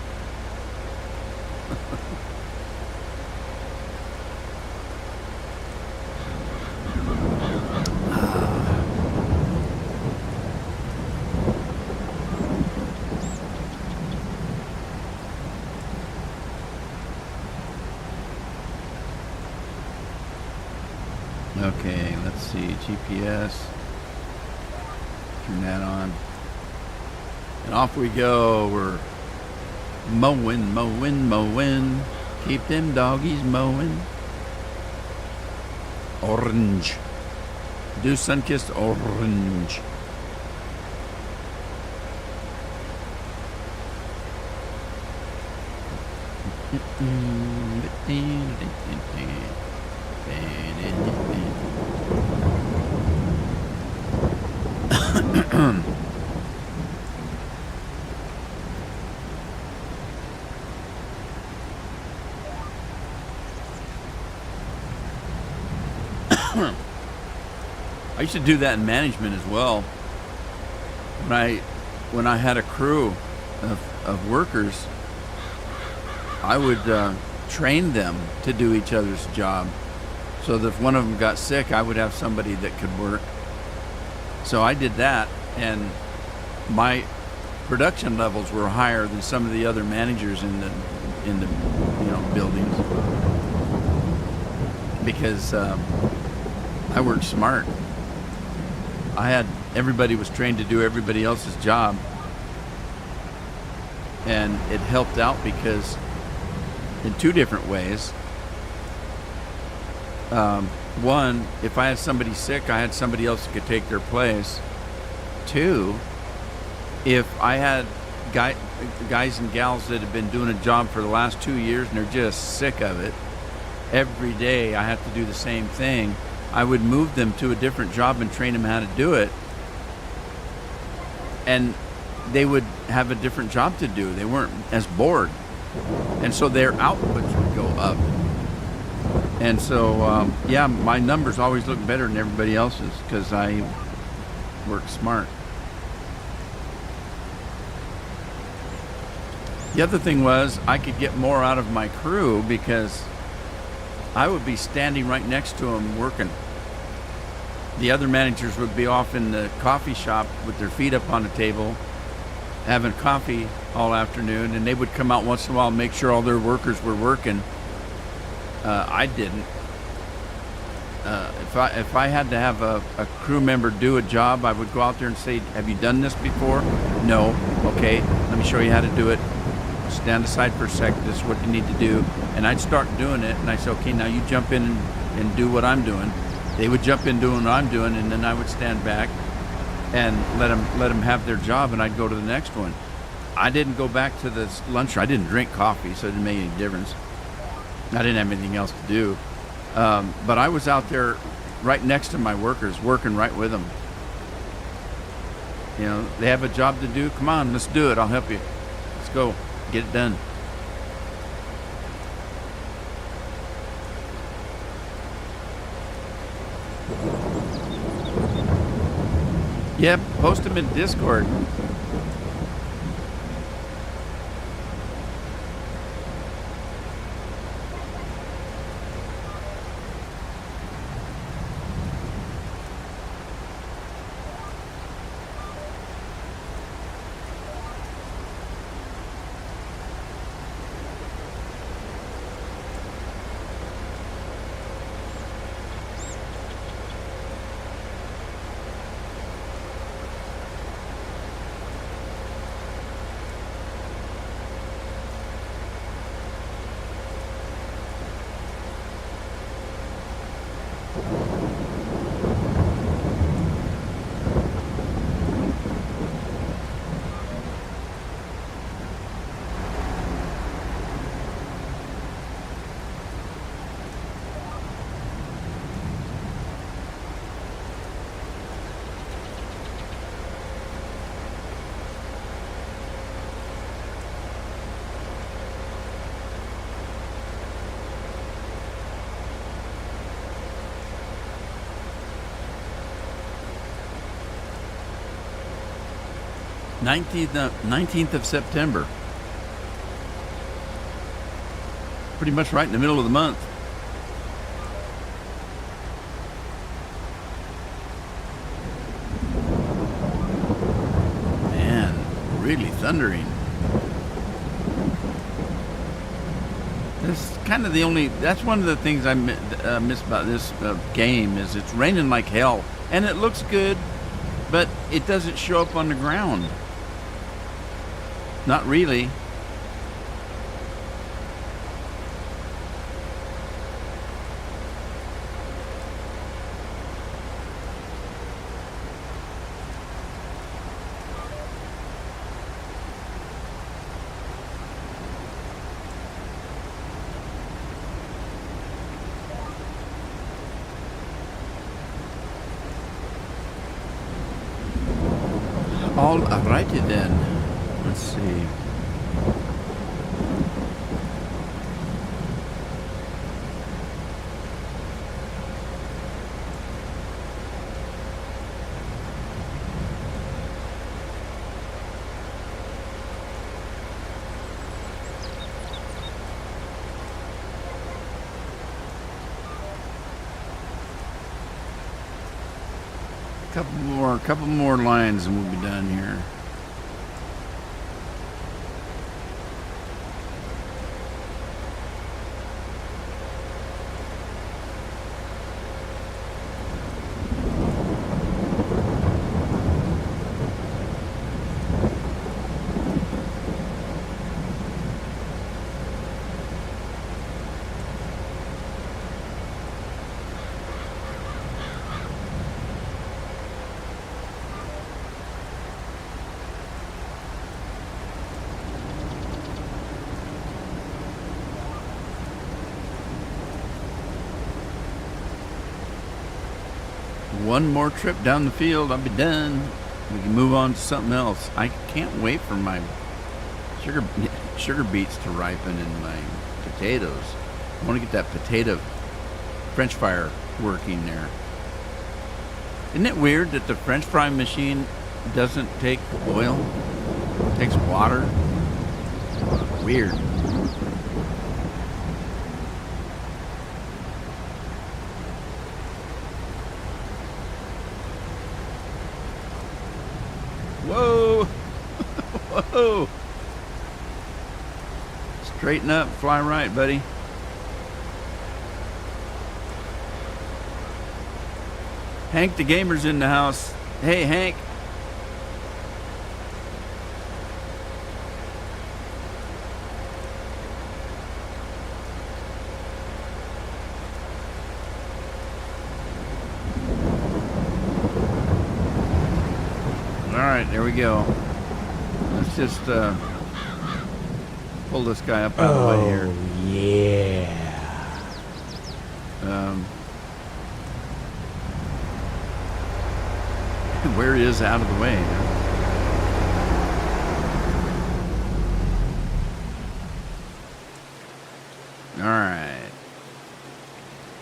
Okay, let's see, GPS, turn that on, and off we go. We're mowing, keep them doggies mowing. Orange, do sun-kissed orange. I used to do that in management as well. When I had a crew of workers, I would train them to do each other's job. So that if one of them got sick, I would have somebody that could work. So I did that, and my production levels were higher than some of the other managers in the buildings, because I worked smart. Everybody was trained to do everybody else's job, and it helped out because in two different ways. One, if I had somebody sick, I had somebody else that could take their place. Two, if I had guys and gals that have been doing a job for the last 2 years and they're just sick of it, every day I have to do the same thing, I would move them to a different job and train them how to do it. And they would have a different job to do. They weren't as bored. And so their outputs would go up. And so, my numbers always look better than everybody else's because I work smart. The other thing was I could get more out of my crew because I would be standing right next to them working. The other managers would be off in the coffee shop with their feet up on the table, having coffee all afternoon, and they would come out once in a while and make sure all their workers were working. I didn't. If I had to have a crew member do a job, I would go out there and say, have you done this before? No. Okay, let me show you how to do it. stand aside for a second. This is what you need to do. And I'd start doing it, and I say, okay, now you jump in and do what I'm doing. They would jump in doing what I'm doing, and then I would stand back and let them have their job, and I'd go to the next one. I didn't go back to the lunch. I didn't drink coffee, so it didn't make any difference. I didn't have anything else to do. But I was out there right next to my workers, working right with them. You know, they have a job to do. Come on, let's do it. I'll help you. Let's go. Get it done. Yep, post them in Discord. Nineteenth of September. Pretty much right in the middle of the month. Man, really thundering. That's kind of the only. That's one of the things I miss about this game is it's raining like hell, and it looks good, but it doesn't show up on the ground. Not really. All righty then. Let's see. Couple more lines and we'll be done here. One more trip down the field, I'll be done. We can move on to something else. I can't wait for my sugar beets to ripen in my potatoes. I want to get that potato French fryer working there. Isn't it weird that the French fry machine doesn't take oil? It takes water? Weird. Whoa! Whoa! Straighten up, fly right, buddy. Hank the Gamer's in the house. Hey, Hank. right, there we go. Let's just pull this guy up out of the way here. Yeah. Where he is out of the way. All right.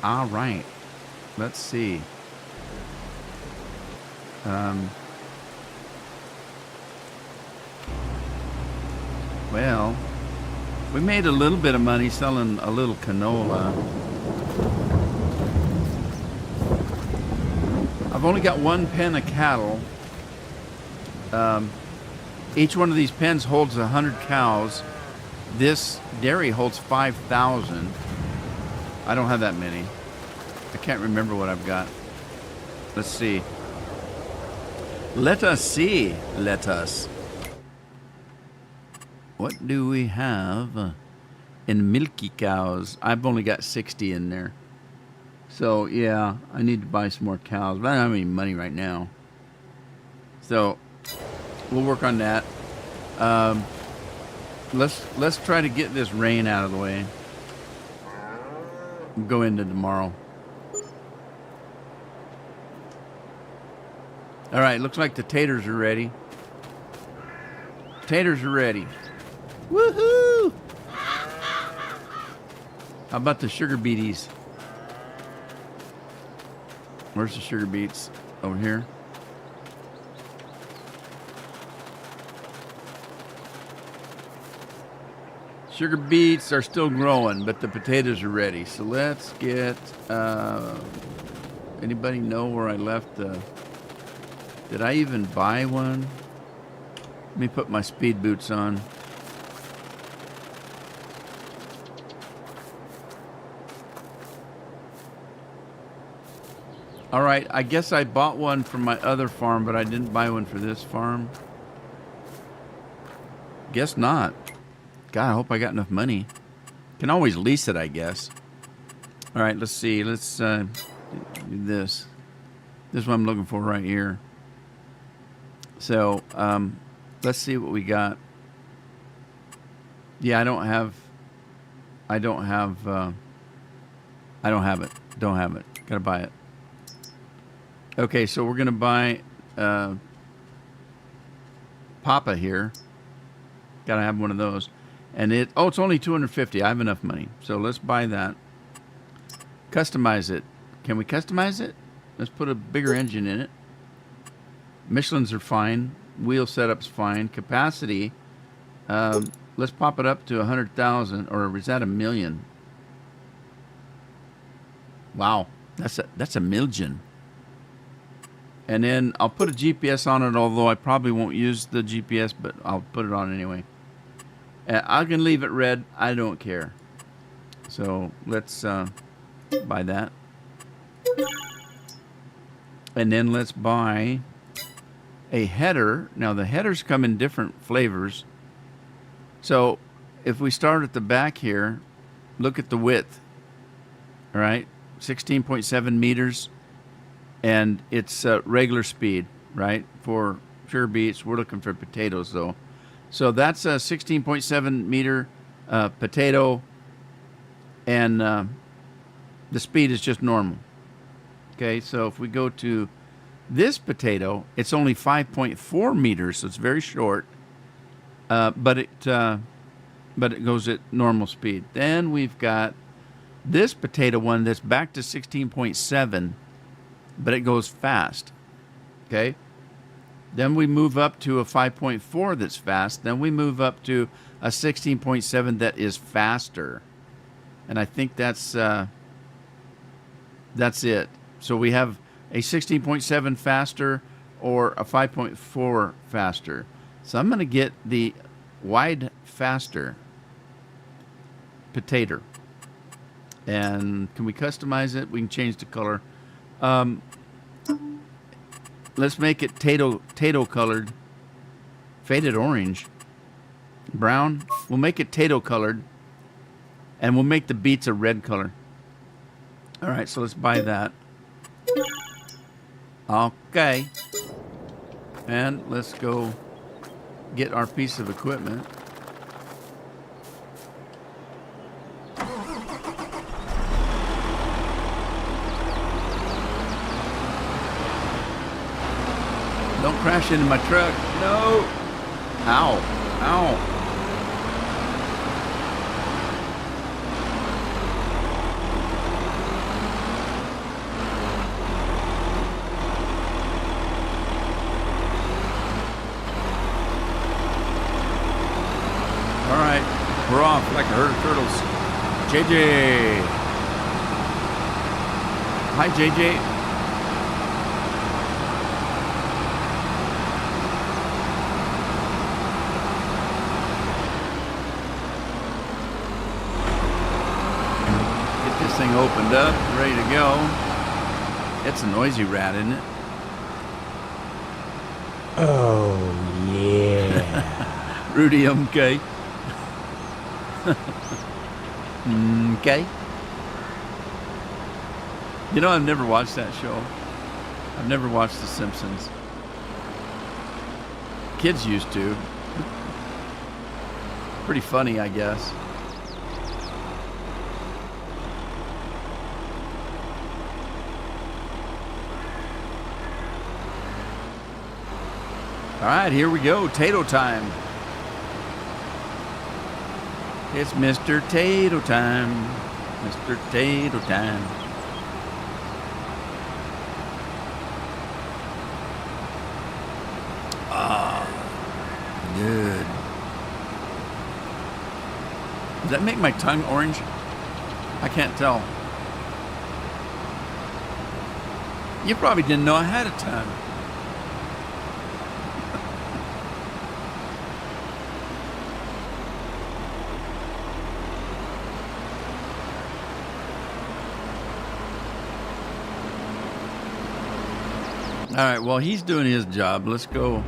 All right. Let's see. Well, we made a little bit of money selling a little canola. I've only got one pen of cattle. Each one of these pens holds 100 cows. This dairy holds 5,000. I don't have that many. I can't remember what I've got. Let's see. Let us see. Let us. What do we have in milky cows? I've only got 60 in there. So, yeah, I need to buy some more cows. But I don't have any money right now. So, we'll work on that. Let's try to get this rain out of the way. Go into tomorrow. All right, looks like the taters are ready. Taters are ready. Woohoo! How about the sugar beeties? Where's the sugar beets? Over here. Sugar beets are still growing, but the potatoes are ready. So let's get, anybody know where I left the, did I even buy one? Let me put my speed boots on. All right, I guess I bought one from my other farm, but I didn't buy one for this farm. Guess not. God, I hope I got enough money. Can always lease it, I guess. All right, let's see. Let's do this. This is what I'm looking for right here. So, let's see what we got. Yeah, I don't have it. Don't have it. Gotta buy it. Okay, so we're gonna buy Papa here. Gotta have one of those. And it's only 250. I have enough money. So let's buy that. Customize it. Can we customize it? Let's put a bigger engine in it. Michelins are fine. Wheel setup's fine. Capacity. Let's pop it up to 100,000, or is that 1,000,000? Wow, that's a million. And then I'll put a GPS on it, although I probably won't use the GPS, but I'll put it on anyway. I can leave it red. I don't care. So let's buy that. And then let's buy a header. Now the headers come in different flavors. So if we start at the back here, look at the width. All right, 16.7 meters. And it's regular speed, right? For sugar beets, we're looking for potatoes, though. So that's a 16.7 meter potato, and the speed is just normal. Okay, so if we go to this potato, it's only 5.4 meters, so it's very short, but it goes at normal speed. Then we've got this potato one that's back to 16.7, but it goes fast. Okay. Then we move up to a 5.4 that's fast. Then we move up to a 16.7 that is faster. And I think that's it. So we have a 16.7 faster or a 5.4 faster. So I'm going to get the wide faster potato. And can we customize it? We can change the color. Let's make it tato colored, faded orange, brown. We'll make it tato colored, and we'll make the beets a red color. All right, so let's buy that. Okay. And let's go get our piece of equipment. Don't crash into my truck. No. Ow. Ow. All right. We're off like a herd of turtles. JJ. Hi, JJ. Thing opened up, ready to go. It's a noisy rat, isn't it? Oh, yeah. Rudy, okay. Okay. You know, I've never watched that show. I've never watched The Simpsons. Kids used to. Pretty funny, I guess. All right, here we go. Tato time. It's Mr. Tato time. Mr. Tato time. Ah, good. Does that make my tongue orange? I can't tell. You probably didn't know I had a tongue. All right, well, he's doing his job. Let's go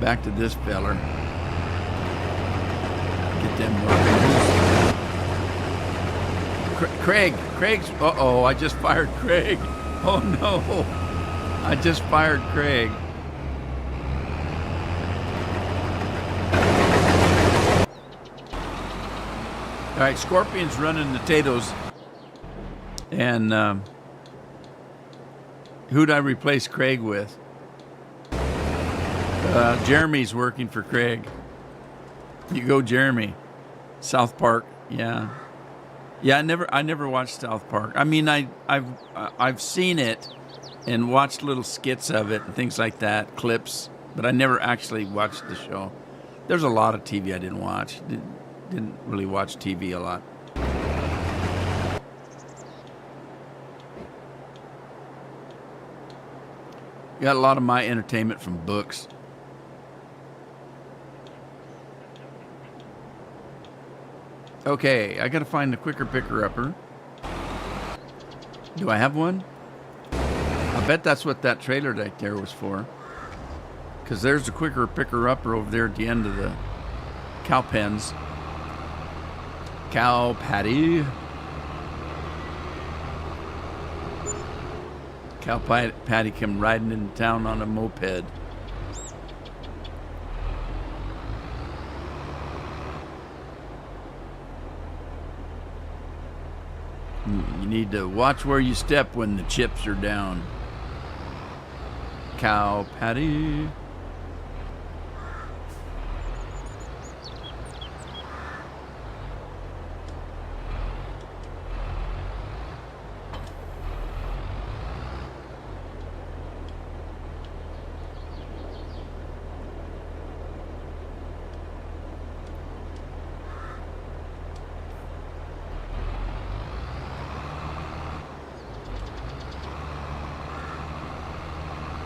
back to this feller. Get them working. Craig's, uh-oh, I just fired Craig. Oh, no. I just fired Craig. All right, Scorpion's running the Tatos. And, who'd I replace Craig with? Jeremy's working for Craig. You go, Jeremy. South Park, yeah. Yeah, I never watched South Park. I mean, I've seen it and watched little skits of it and things like that, clips, but I never actually watched the show. There's a lot of TV I didn't watch. Didn't really watch TV a lot. Got a lot of my entertainment from books. Okay, I gotta find the quicker picker-upper. Do I have one? I bet that's what that trailer right there was for. Because there's the quicker picker-upper over there at the end of the cow pens. Cow patty. Cow Patty come riding into town on a moped. You need to watch where you step when the chips are down. Cow Patty.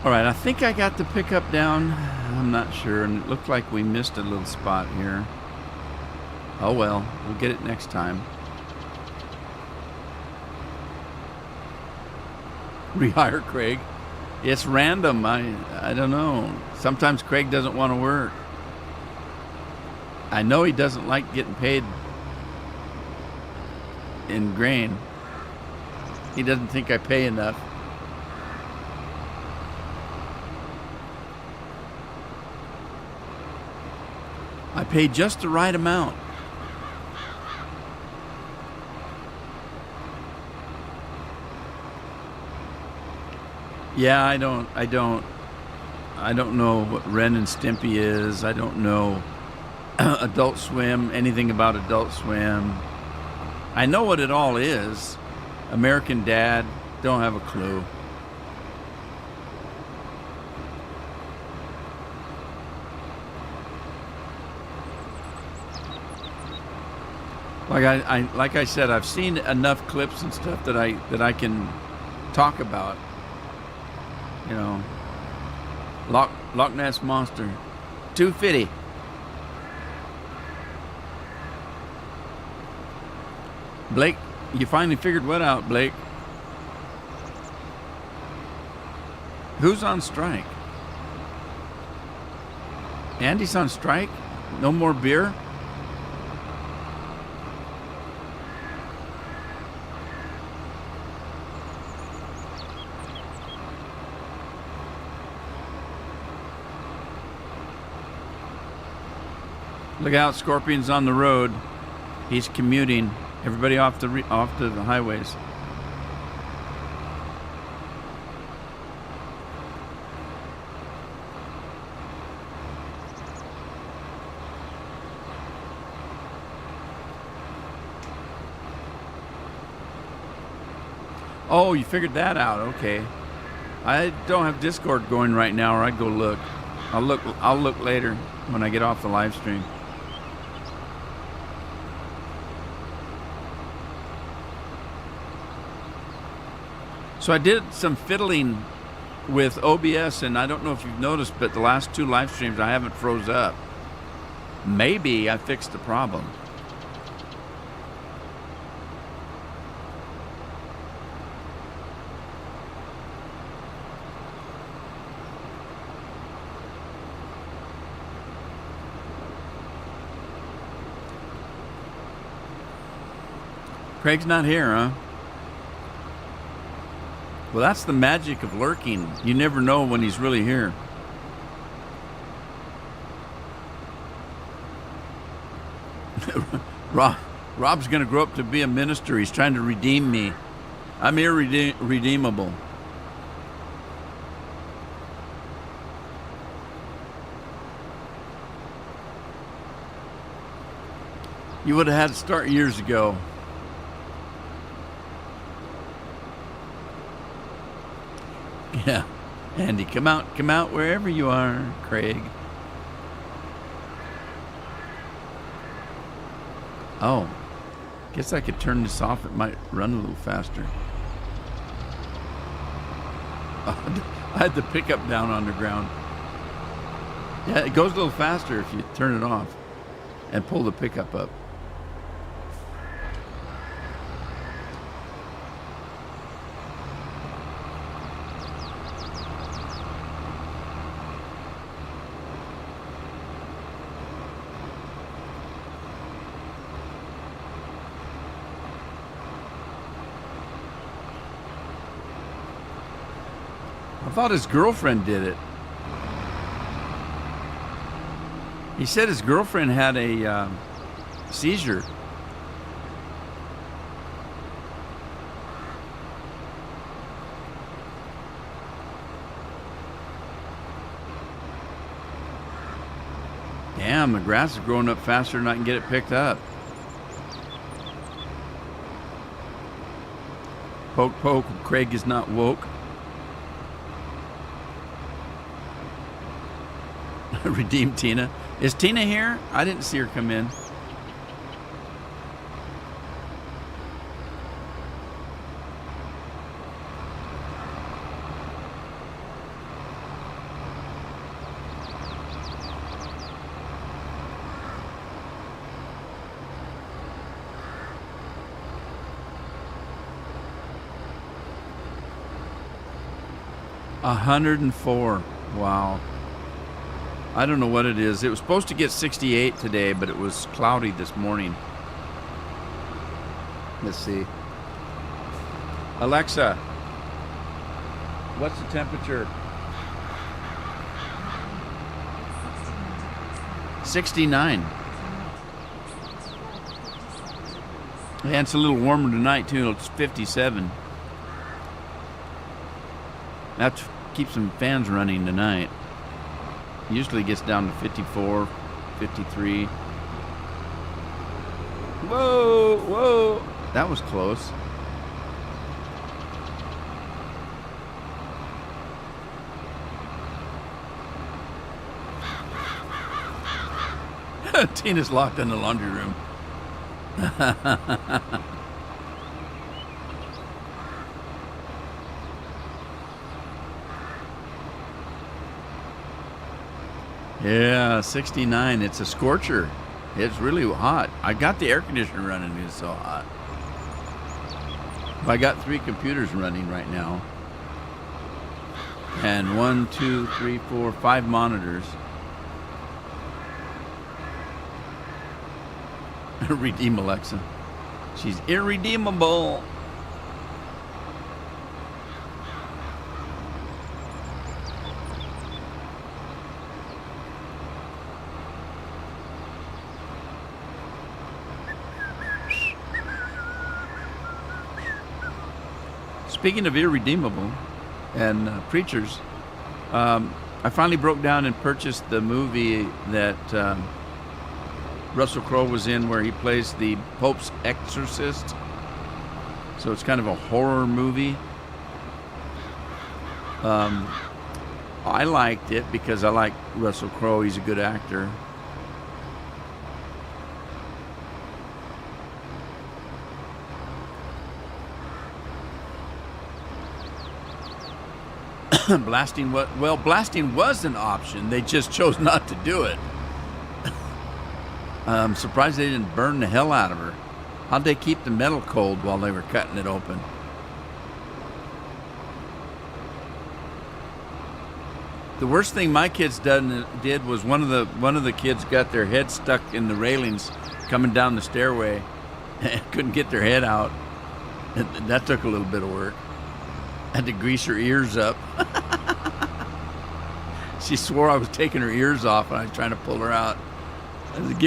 All right, I think I got the pickup down. I'm not sure, and it looked like we missed a little spot here. Oh well, we'll get it next time. Rehire Craig. It's random. I don't know. Sometimes Craig doesn't want to work. I know he doesn't like getting paid in grain. He doesn't think I pay enough. I pay just the right amount. Yeah, I don't know what Ren and Stimpy is. I don't know Adult Swim, anything about Adult Swim. I know what it all is. American Dad, don't have a clue. Like I said, I've seen enough clips and stuff that I can talk about. You know, Loch Ness Monster, 250. Blake, you finally figured what out, Blake? Who's on strike? Andy's on strike? No more beer? Look out, Scorpion's on the road. He's commuting. Everybody off the highways. Oh, you figured that out. Okay. I don't have Discord going right now, or I'd go look. I'll look later when I get off the live stream. So I did some fiddling with OBS, and I don't know if you've noticed, but the last 2 live streams I haven't froze up. Maybe I fixed the problem. Craig's not here, huh? Well, that's the magic of lurking. You never know when he's really here. Rob's going to grow up to be a minister. He's trying to redeem me. I'm irredeemable. You would have had to start years ago. Yeah, Andy, come out wherever you are, Craig. Oh, guess I could turn this off. It might run a little faster. I had the pickup down on the ground. Yeah, it goes a little faster if you turn it off and pull the pickup up. I thought his girlfriend did it. He said his girlfriend had a seizure. Damn, the grass is growing up faster than I can get it picked up. Poke, poke, Craig is not woke. Redeem Tina. Is Tina here? I didn't see her come in. $104. Wow. I don't know what it is. It was supposed to get 68 today, but it was cloudy this morning. Let's see. Alexa, what's the temperature? 69. Yeah, it's a little warmer tonight too. It's 57. That keeps some fans running tonight. Usually gets down to 54, 53. Whoa, whoa. That was close. Tina's locked in the laundry room. Yeah, 69. It's a scorcher. It's really hot. I got the air conditioner running. It's so hot. I got 3 computers running right now. And 1, 2, 3, 4, 5 monitors. Redeem Alexa. She's irredeemable. Speaking of irredeemable and preachers, I finally broke down and purchased the movie that Russell Crowe was in, where he plays the Pope's exorcist. So it's kind of a horror movie. I liked it because I like Russell Crowe. He's a good actor. Blasting was an option. They just chose not to do it. I'm surprised they didn't burn the hell out of her. How'd they keep the metal cold while they were cutting it open? The worst thing my kids did was one of the kids got their head stuck in the railings coming down the stairway and couldn't get their head out. That took a little bit of work. Had to grease her ears up. She swore I was taking her ears off and I was trying to pull her out. I said,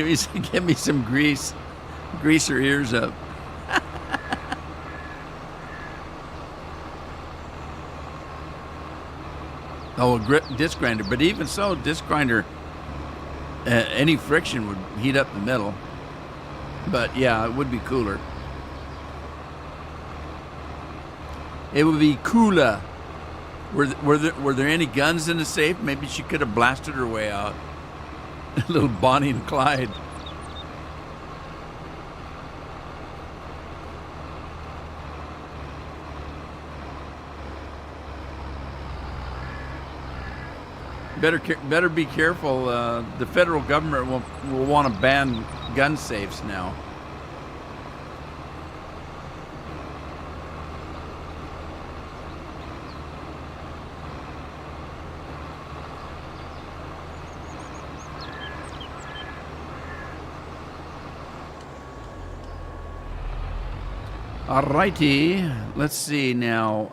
give me some grease. Grease her ears up. Oh, a disc grinder. But even so, disc grinder, any friction would heat up the metal. But yeah, it would be cooler. It would be cooler. Were there any guns in the safe? Maybe she could have blasted her way out. Little Bonnie and Clyde. Better be careful. The federal government will want to ban gun safes now. Alrighty, let's see now.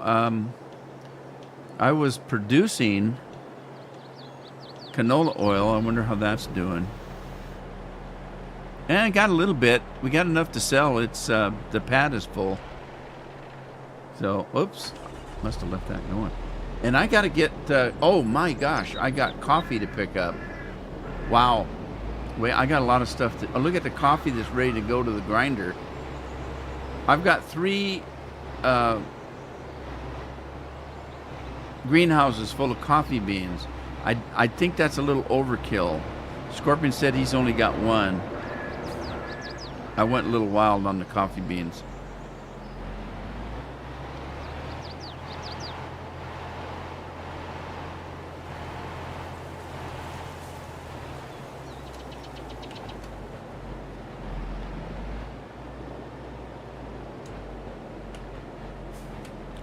I was producing canola oil. I wonder how that's doing. And I got a little bit. We got enough to sell. It's the pad is full. So, oops, must have left that going. And I got to get. Oh my gosh, I got coffee to pick up. Wow. Wait, I got a lot of stuff to. Oh, look at the coffee that's ready to go to the grinder. I've got 3 greenhouses full of coffee beans. I think that's a little overkill. Scorpion said he's only got 1. I went a little wild on the coffee beans.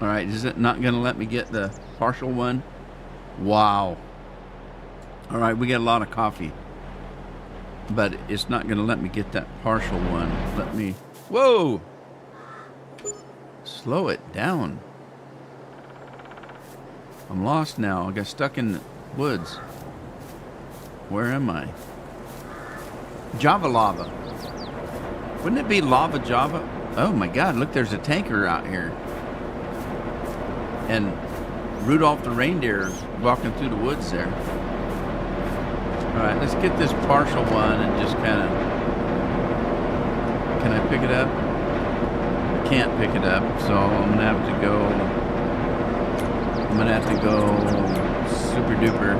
All right, is it not going to let me get the partial one? Wow. All right, we got a lot of coffee, but it's not going to let me get that partial one. Let me, whoa, slow it down. I'm lost now. I got stuck in the woods. Where am I? Java Lava. Wouldn't it be Lava Java? Oh my God, look, there's a tanker out here. And Rudolph the reindeer is walking through the woods there. All right, let's get this partial one and just kind of... Can I pick it up? I can't pick it up, so I'm gonna have to go... super duper.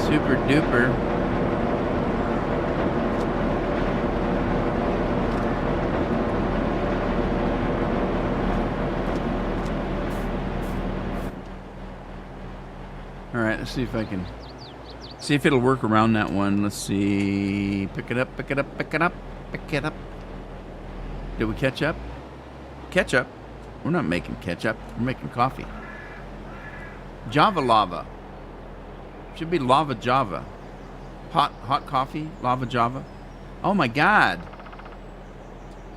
Super duper. All right, let's see if I can see if it'll work around that one. Let's see. Pick it up, pick it up, pick it up, pick it up. Did we catch up? Ketchup? We're not making ketchup. We're making coffee. Java Lava. Should be Lava Java. Hot coffee, Lava Java. Oh my God.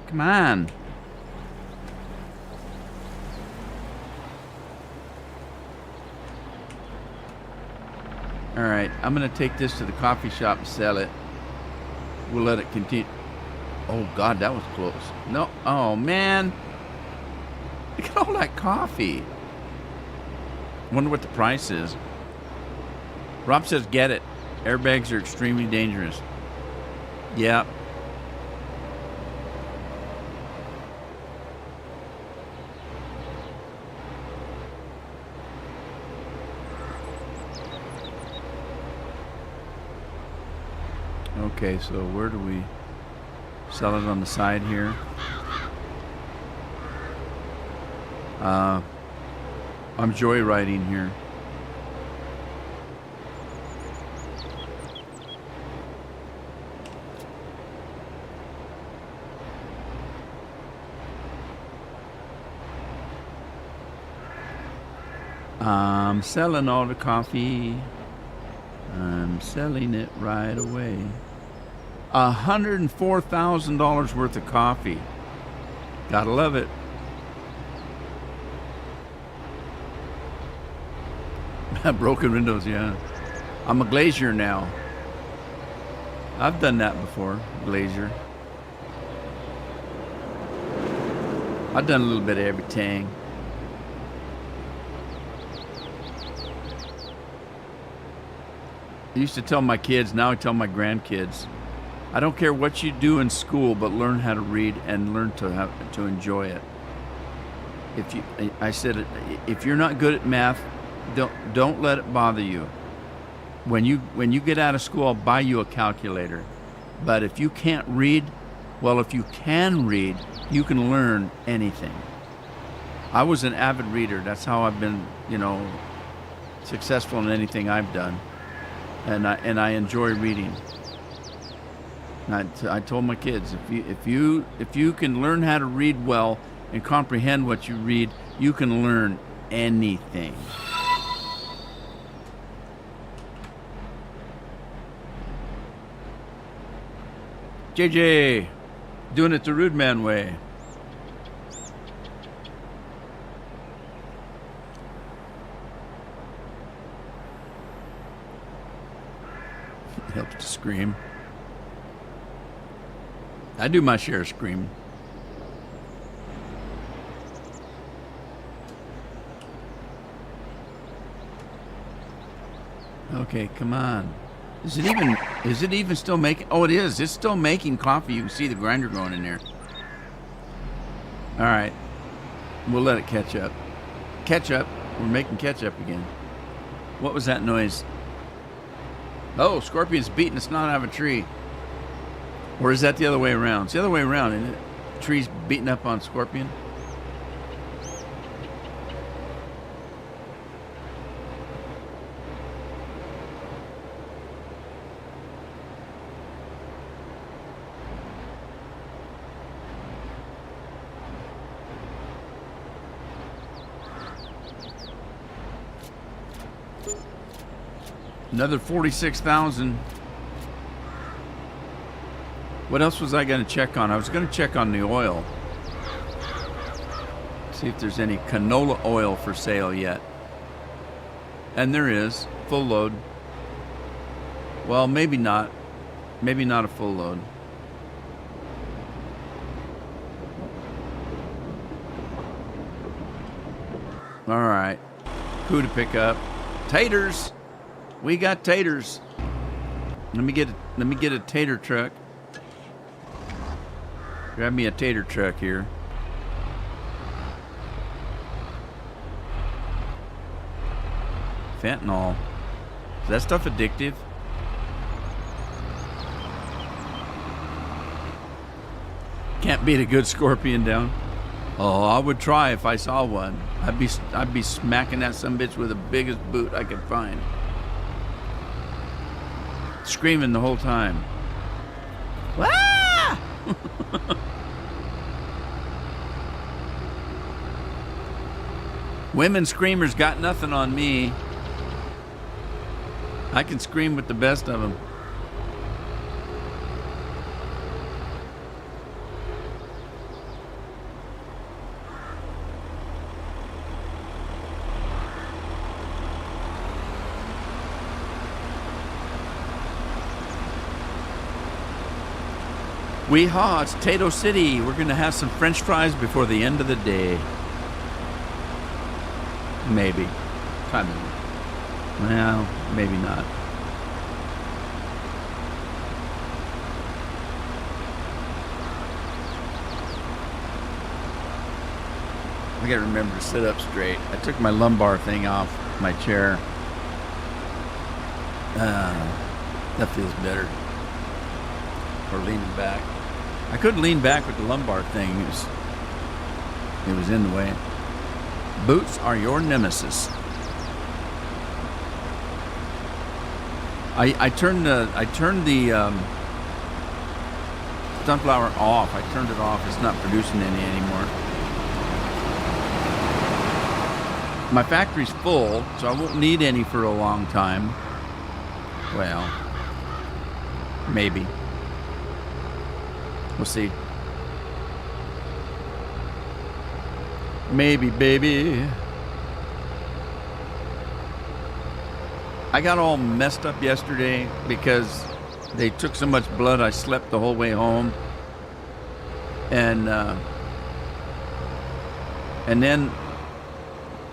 Come on. All right, I'm going to take this to the coffee shop and sell it. We'll let it continue. Oh, God, that was close. No. Oh, man. Look at all that coffee. Wonder what the price is. Rob says, get it. Airbags are extremely dangerous. Yeah. Okay, so where do we sell it on the side here? I'm joyriding here. I'm selling all the coffee. I'm selling it right away. $104,000 worth of coffee. Gotta love it. Broken windows, yeah. I'm a glazier now. I've done that before, glazier. I've done a little bit of everything. I used to tell my kids, now I tell my grandkids, I don't care what you do in school, but learn how to read and learn to enjoy it. I said, if you're not good at math, don't let it bother you. When you get out of school, I'll buy you a calculator. But if you can't read, well, if you can read, you can learn anything. I was an avid reader. That's how I've been, successful in anything I've done. And I enjoy reading. I told my kids, if you can learn how to read well and comprehend what you read, you can learn anything. JJ, doing it the Rude Man way. Helps to scream. I do my share of screaming. Okay, come on. Is it even still making? Oh, it is. It's still making coffee. You can see the grinder going in there. All right. We'll let it catch up. Ketchup. We're making ketchup again. What was that noise? Oh, scorpion's beating a snot out of a tree. Or is that the other way around? It's the other way around, isn't it? Tree's beating up on scorpion. Another 46,000. What else was I going to check on? I was going to check on the oil. See if there's any canola oil for sale yet. And there is. Full load. Well, maybe not. Maybe not a full load. All right. Who to pick up? Taters. We got taters. Let me get a tater truck. Grab me a tater truck here. Fentanyl. Is that stuff addictive? Can't beat a good scorpion down. Oh, I would try if I saw one. I'd be smacking that sumbitch with the biggest boot I could find. Screaming the whole time. Ah! Women screamers got nothing on me. I can scream with the best of them. Weehaw, it's Tato City. We're going to have some French fries before the end of the day. Maybe. Kind of. Well, maybe not. I got to remember to sit up straight. I took my lumbar thing off my chair. That feels better. Or leaning back. I couldn't lean back with the lumbar thing. It was in the way. Boots are your nemesis. I turned the sunflower off. I turned it off. It's not producing any anymore. My factory's full, so I won't need any for a long time. Well, maybe. We'll see. Maybe, baby. I got all messed up yesterday because they took so much blood. I slept the whole way home. And then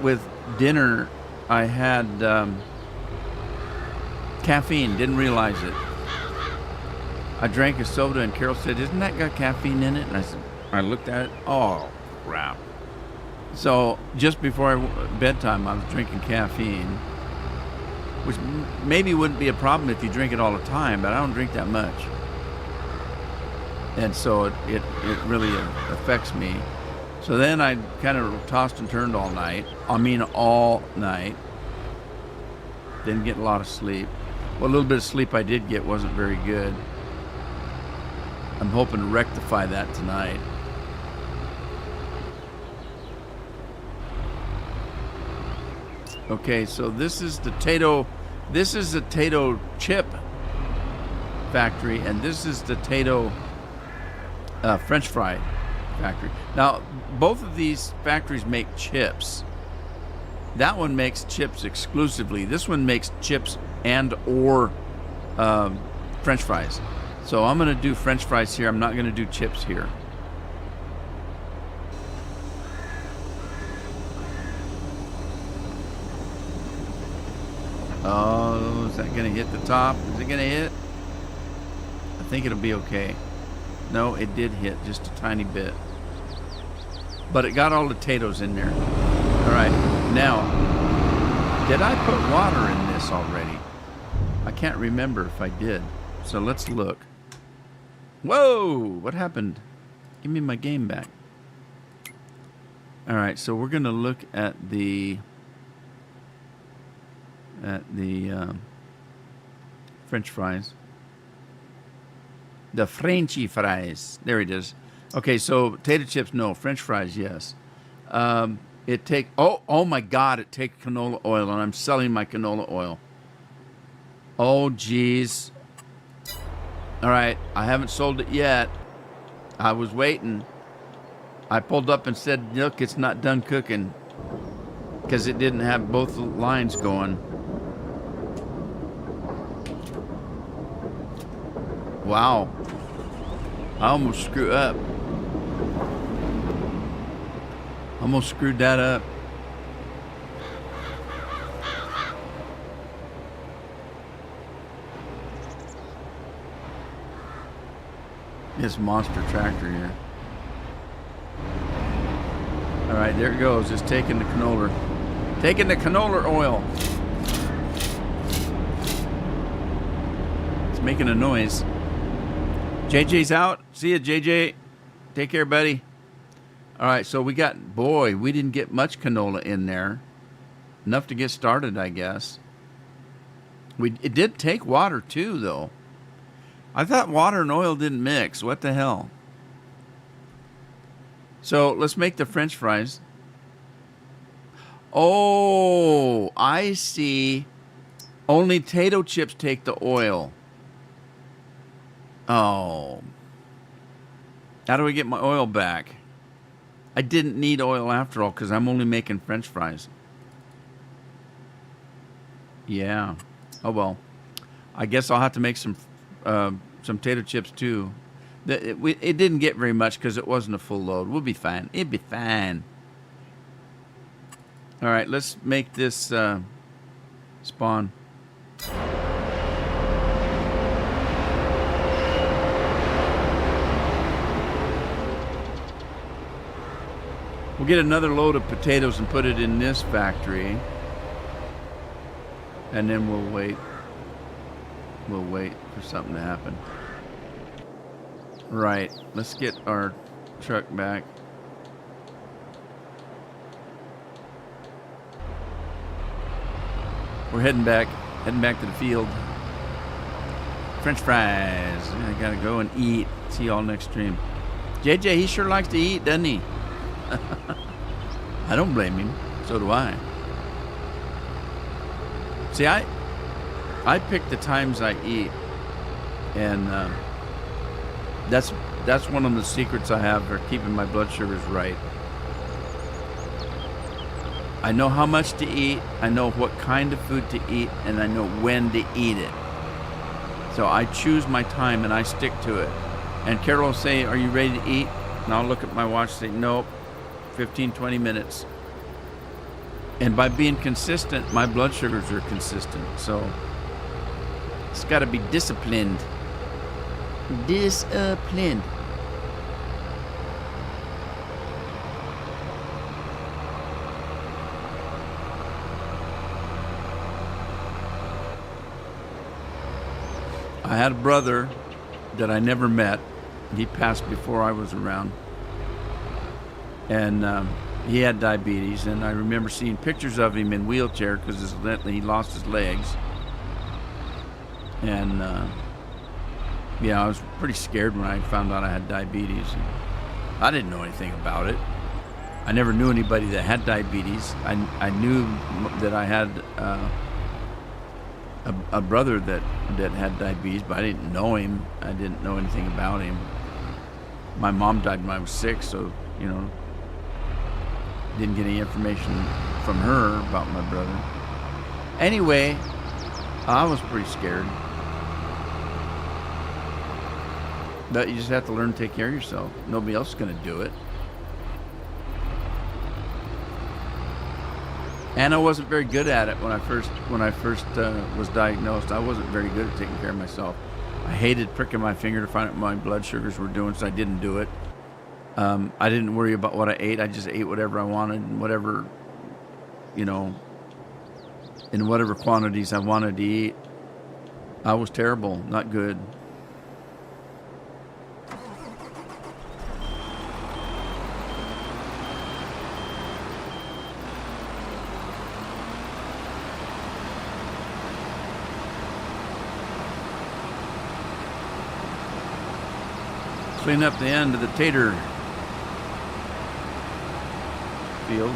with dinner, I had caffeine. Didn't realize it. I drank a soda, and Carol said, "Isn't that got caffeine in it?" And I looked at it. Oh, crap. So just before bedtime, I was drinking caffeine, which maybe wouldn't be a problem if you drink it all the time, but I don't drink that much. And so it really affects me. So then I kind of tossed and turned all night. I mean, all night. Didn't get a lot of sleep. Well, a little bit of sleep I did get wasn't very good. I'm hoping to rectify that tonight. Okay, so this is the Tato chip factory, and this is the Tato French fry factory. Now, both of these factories make chips. That one makes chips exclusively. This one makes chips and or French fries. So I'm going to do French fries here. I'm not going to do chips here. Oh, is that going to hit the top? Is it going to hit? I think it'll be okay. No, it did hit just a tiny bit. But it got all the potatoes in there. All right. Now, did I put water in this already? I can't remember if I did. So let's look. Whoa! What happened? Give me my game back. All right, so we're going to look at the French fries. The Frenchy fries. There it is. Okay, so potato chips, no. French fries, yes. Oh my God, it takes canola oil, and I'm selling my canola oil. Oh, geez. All right, I haven't sold it yet. I was waiting. I pulled up and said, look, it's not done cooking, because it didn't have both lines going. Wow. I almost screwed up. Almost screwed that up. This monster tractor here. All right, there it goes. It's taking the canola. Taking the canola oil. It's making a noise. JJ's out. See ya, JJ. Take care, buddy. All right, so we didn't get much canola in there. Enough to get started, I guess. It did take water too, though. I thought water and oil didn't mix. What the hell? So let's make the French fries. Oh, I see. Only potato chips take the oil. Oh. How do we get my oil back? I didn't need oil after all because I'm only making French fries. Yeah. Oh, well. I guess I'll have to make some potato chips too. It didn't get very much because it wasn't a full load. We'll be fine. It'd be fine. All right, let's make this spawn. We'll get another load of potatoes and put it in this factory. And then we'll wait. We'll wait for something to happen. Right, let's get our truck back. We're heading back to the field. French fries. I gotta go and eat. See y'all next stream. JJ, he sure likes to eat, doesn't he? I don't blame him. So do I. See, I pick the times I eat, and that's one of the secrets I have for keeping my blood sugars right. I know how much to eat, I know what kind of food to eat, and I know when to eat it. So I choose my time and I stick to it. And Carol will say, "Are you ready to eat?" And I'll look at my watch and say, "Nope, 15, 20 minutes." And by being consistent, my blood sugars are consistent. So it's got to be disciplined. Disciplined. I had a brother that I never met. He passed before I was around. And he had diabetes. And I remember seeing pictures of him in wheelchair because he lost his legs. And yeah, I was pretty scared when I found out I had diabetes. I didn't know anything about it. I never knew anybody that had diabetes. I knew that I had a brother that had diabetes, but I didn't know him. I didn't know anything about him. My mom died when I was 6, so, you know, didn't get any information from her about my brother. Anyway, I was pretty scared. But you just have to learn to take care of yourself. Nobody else is going to do it. And I wasn't very good at it when I first was diagnosed. I wasn't very good at taking care of myself. I hated pricking my finger to find out what my blood sugars were doing, so I didn't do it. I didn't worry about what I ate. I just ate whatever I wanted and whatever, you know, in whatever quantities I wanted to eat. I was terrible, not good. Clean up the end of the tater field.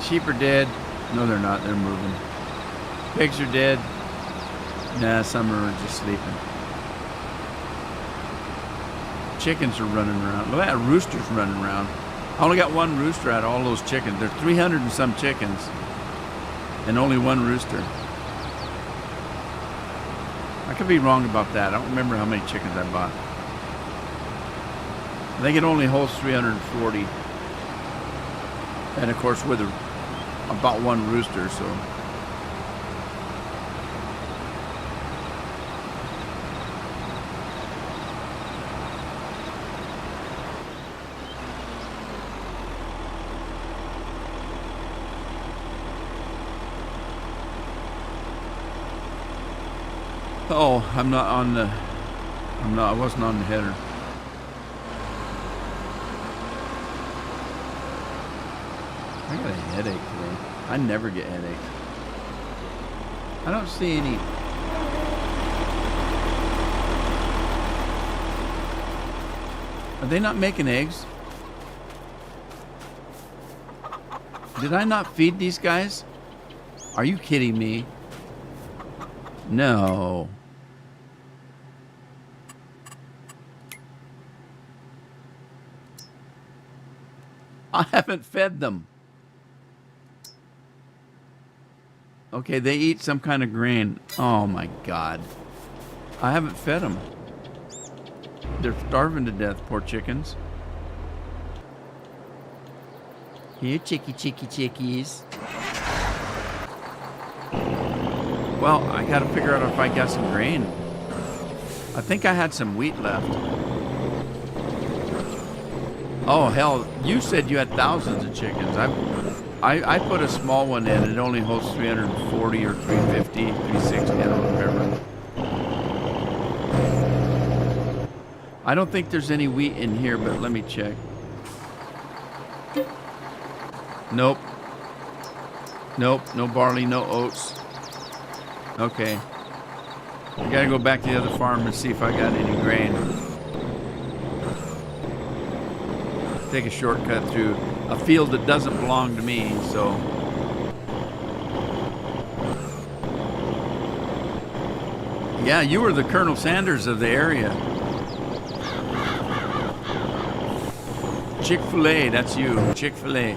Sheep are dead. No, they're not. They're moving. Pigs are dead. Nah, some are just sleeping. Chickens are running around. Look at that rooster's running around. I only got one rooster out of all those chickens. There's 300 and some chickens, and only one rooster. I could be wrong about that. I don't remember how many chickens I bought. I think it only holds 340. And of course, with about one rooster, so. Oh, I wasn't on the header. I got a headache today. I never get headaches. I don't see any. Are they not making eggs? Did I not feed these guys? Are you kidding me? No. I haven't fed them. Okay, they eat some kind of grain. Oh my God. I haven't fed them. They're starving to death, poor chickens. Here, chickies. Well, I gotta figure out if I got some grain. I think I had some wheat left. Oh hell, you said you had thousands of chickens. I put a small one in. It only holds 340 or 350, 360, I don't remember. I don't think there's any wheat in here, but let me check. Nope. Nope, no barley, no oats. Okay. I gotta go back to the other farm and see if I got any grain. Take a shortcut through a field that doesn't belong to me, so. Yeah, you were the Colonel Sanders of the area. Chick-fil-A, that's you. Chick-fil-A.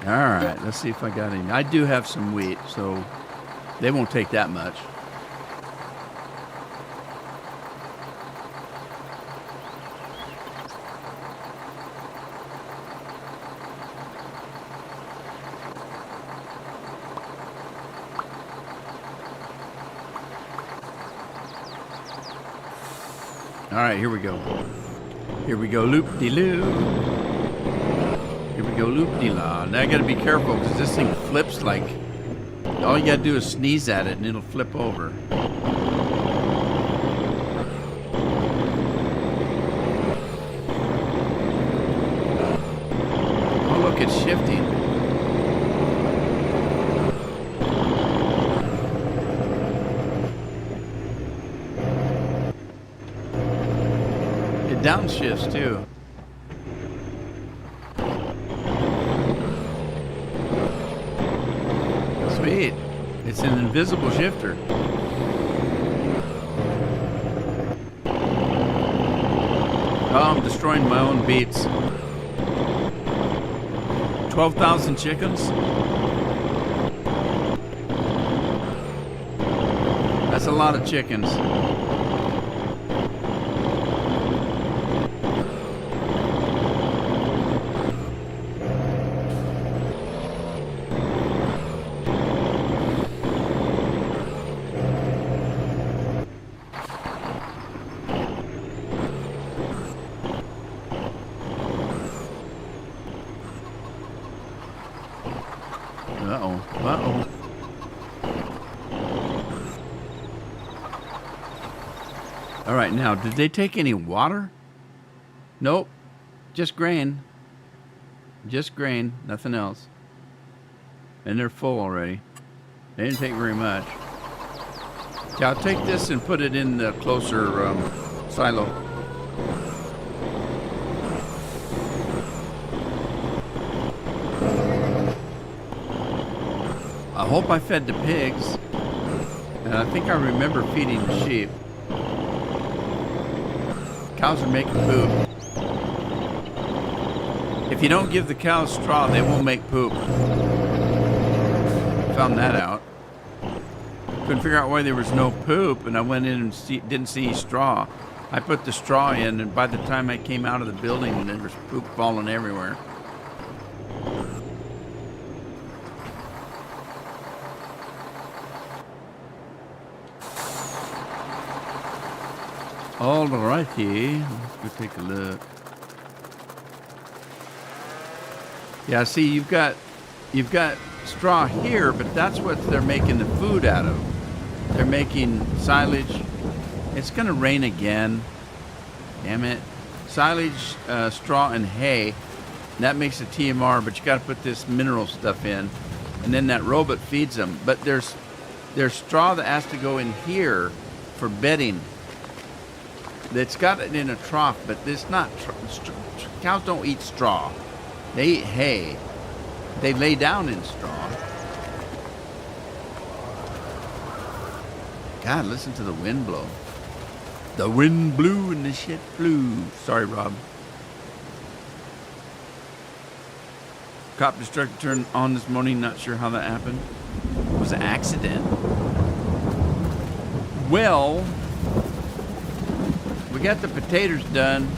Alright, let's see if I got any. I do have some wheat, so they won't take that much. Alright, here we go. Here we go, loop-de-loo. Here we go, loop-de-la. Now I gotta be careful because this thing flips like, all you gotta do is sneeze at it and it'll flip over. Oh look, it's shifting. It downshifts too. Sweet. It's an invisible shifter. Oh, I'm destroying my own beets. 12,000 chickens? That's a lot of chickens. Uh-oh. All right, now, did they take any water? Nope. Just grain. Just grain, nothing else. And they're full already. They didn't take very much. Yeah, I'll take this and put it in the closer silo. I hope I fed the pigs. And I think I remember feeding the sheep. Cows are making poop. If you don't give the cows straw, they won't make poop. Found that out. Couldn't figure out why there was no poop, and I went in and didn't see straw. I put the straw in, and by the time I came out of the building, there was poop falling everywhere. All righty, let's go take a look. Yeah, see, you've got straw here, but that's what they're making the food out of. They're making silage. It's gonna rain again. Damn it. Silage, straw, and hay. That makes a TMR, but you got to put this mineral stuff in, and then that robot feeds them. But there's straw that has to go in here for bedding. It's got it in a trough, but it's not. Cows don't eat straw. They eat hay. They lay down in straw. God, listen to the wind blow. The wind blew and the shit flew. Sorry, Rob. Cop destructor turned on this morning. Not sure how that happened. It was an accident. Well, we got the potatoes done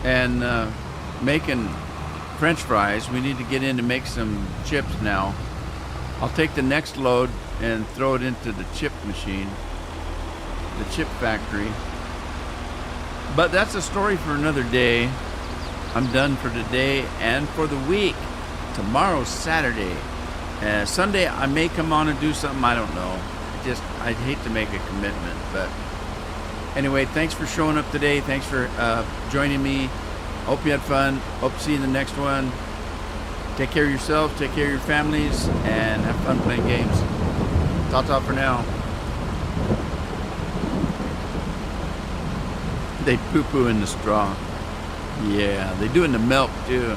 and making French fries. We need to get in to make some chips now. I'll take the next load and throw it into the chip machine, the chip factory. But that's a story for another day. I'm done for today and for the week. Tomorrow's Saturday. Sunday I may come on and do something, I don't know. I'd hate to make a commitment, but anyway, thanks for showing up today. Thanks for joining me. Hope you had fun. Hope to see you in the next one. Take care of yourself, take care of your families, and have fun playing games. Ta-ta for now. They poo-poo in the straw. Yeah, they do in the milk too.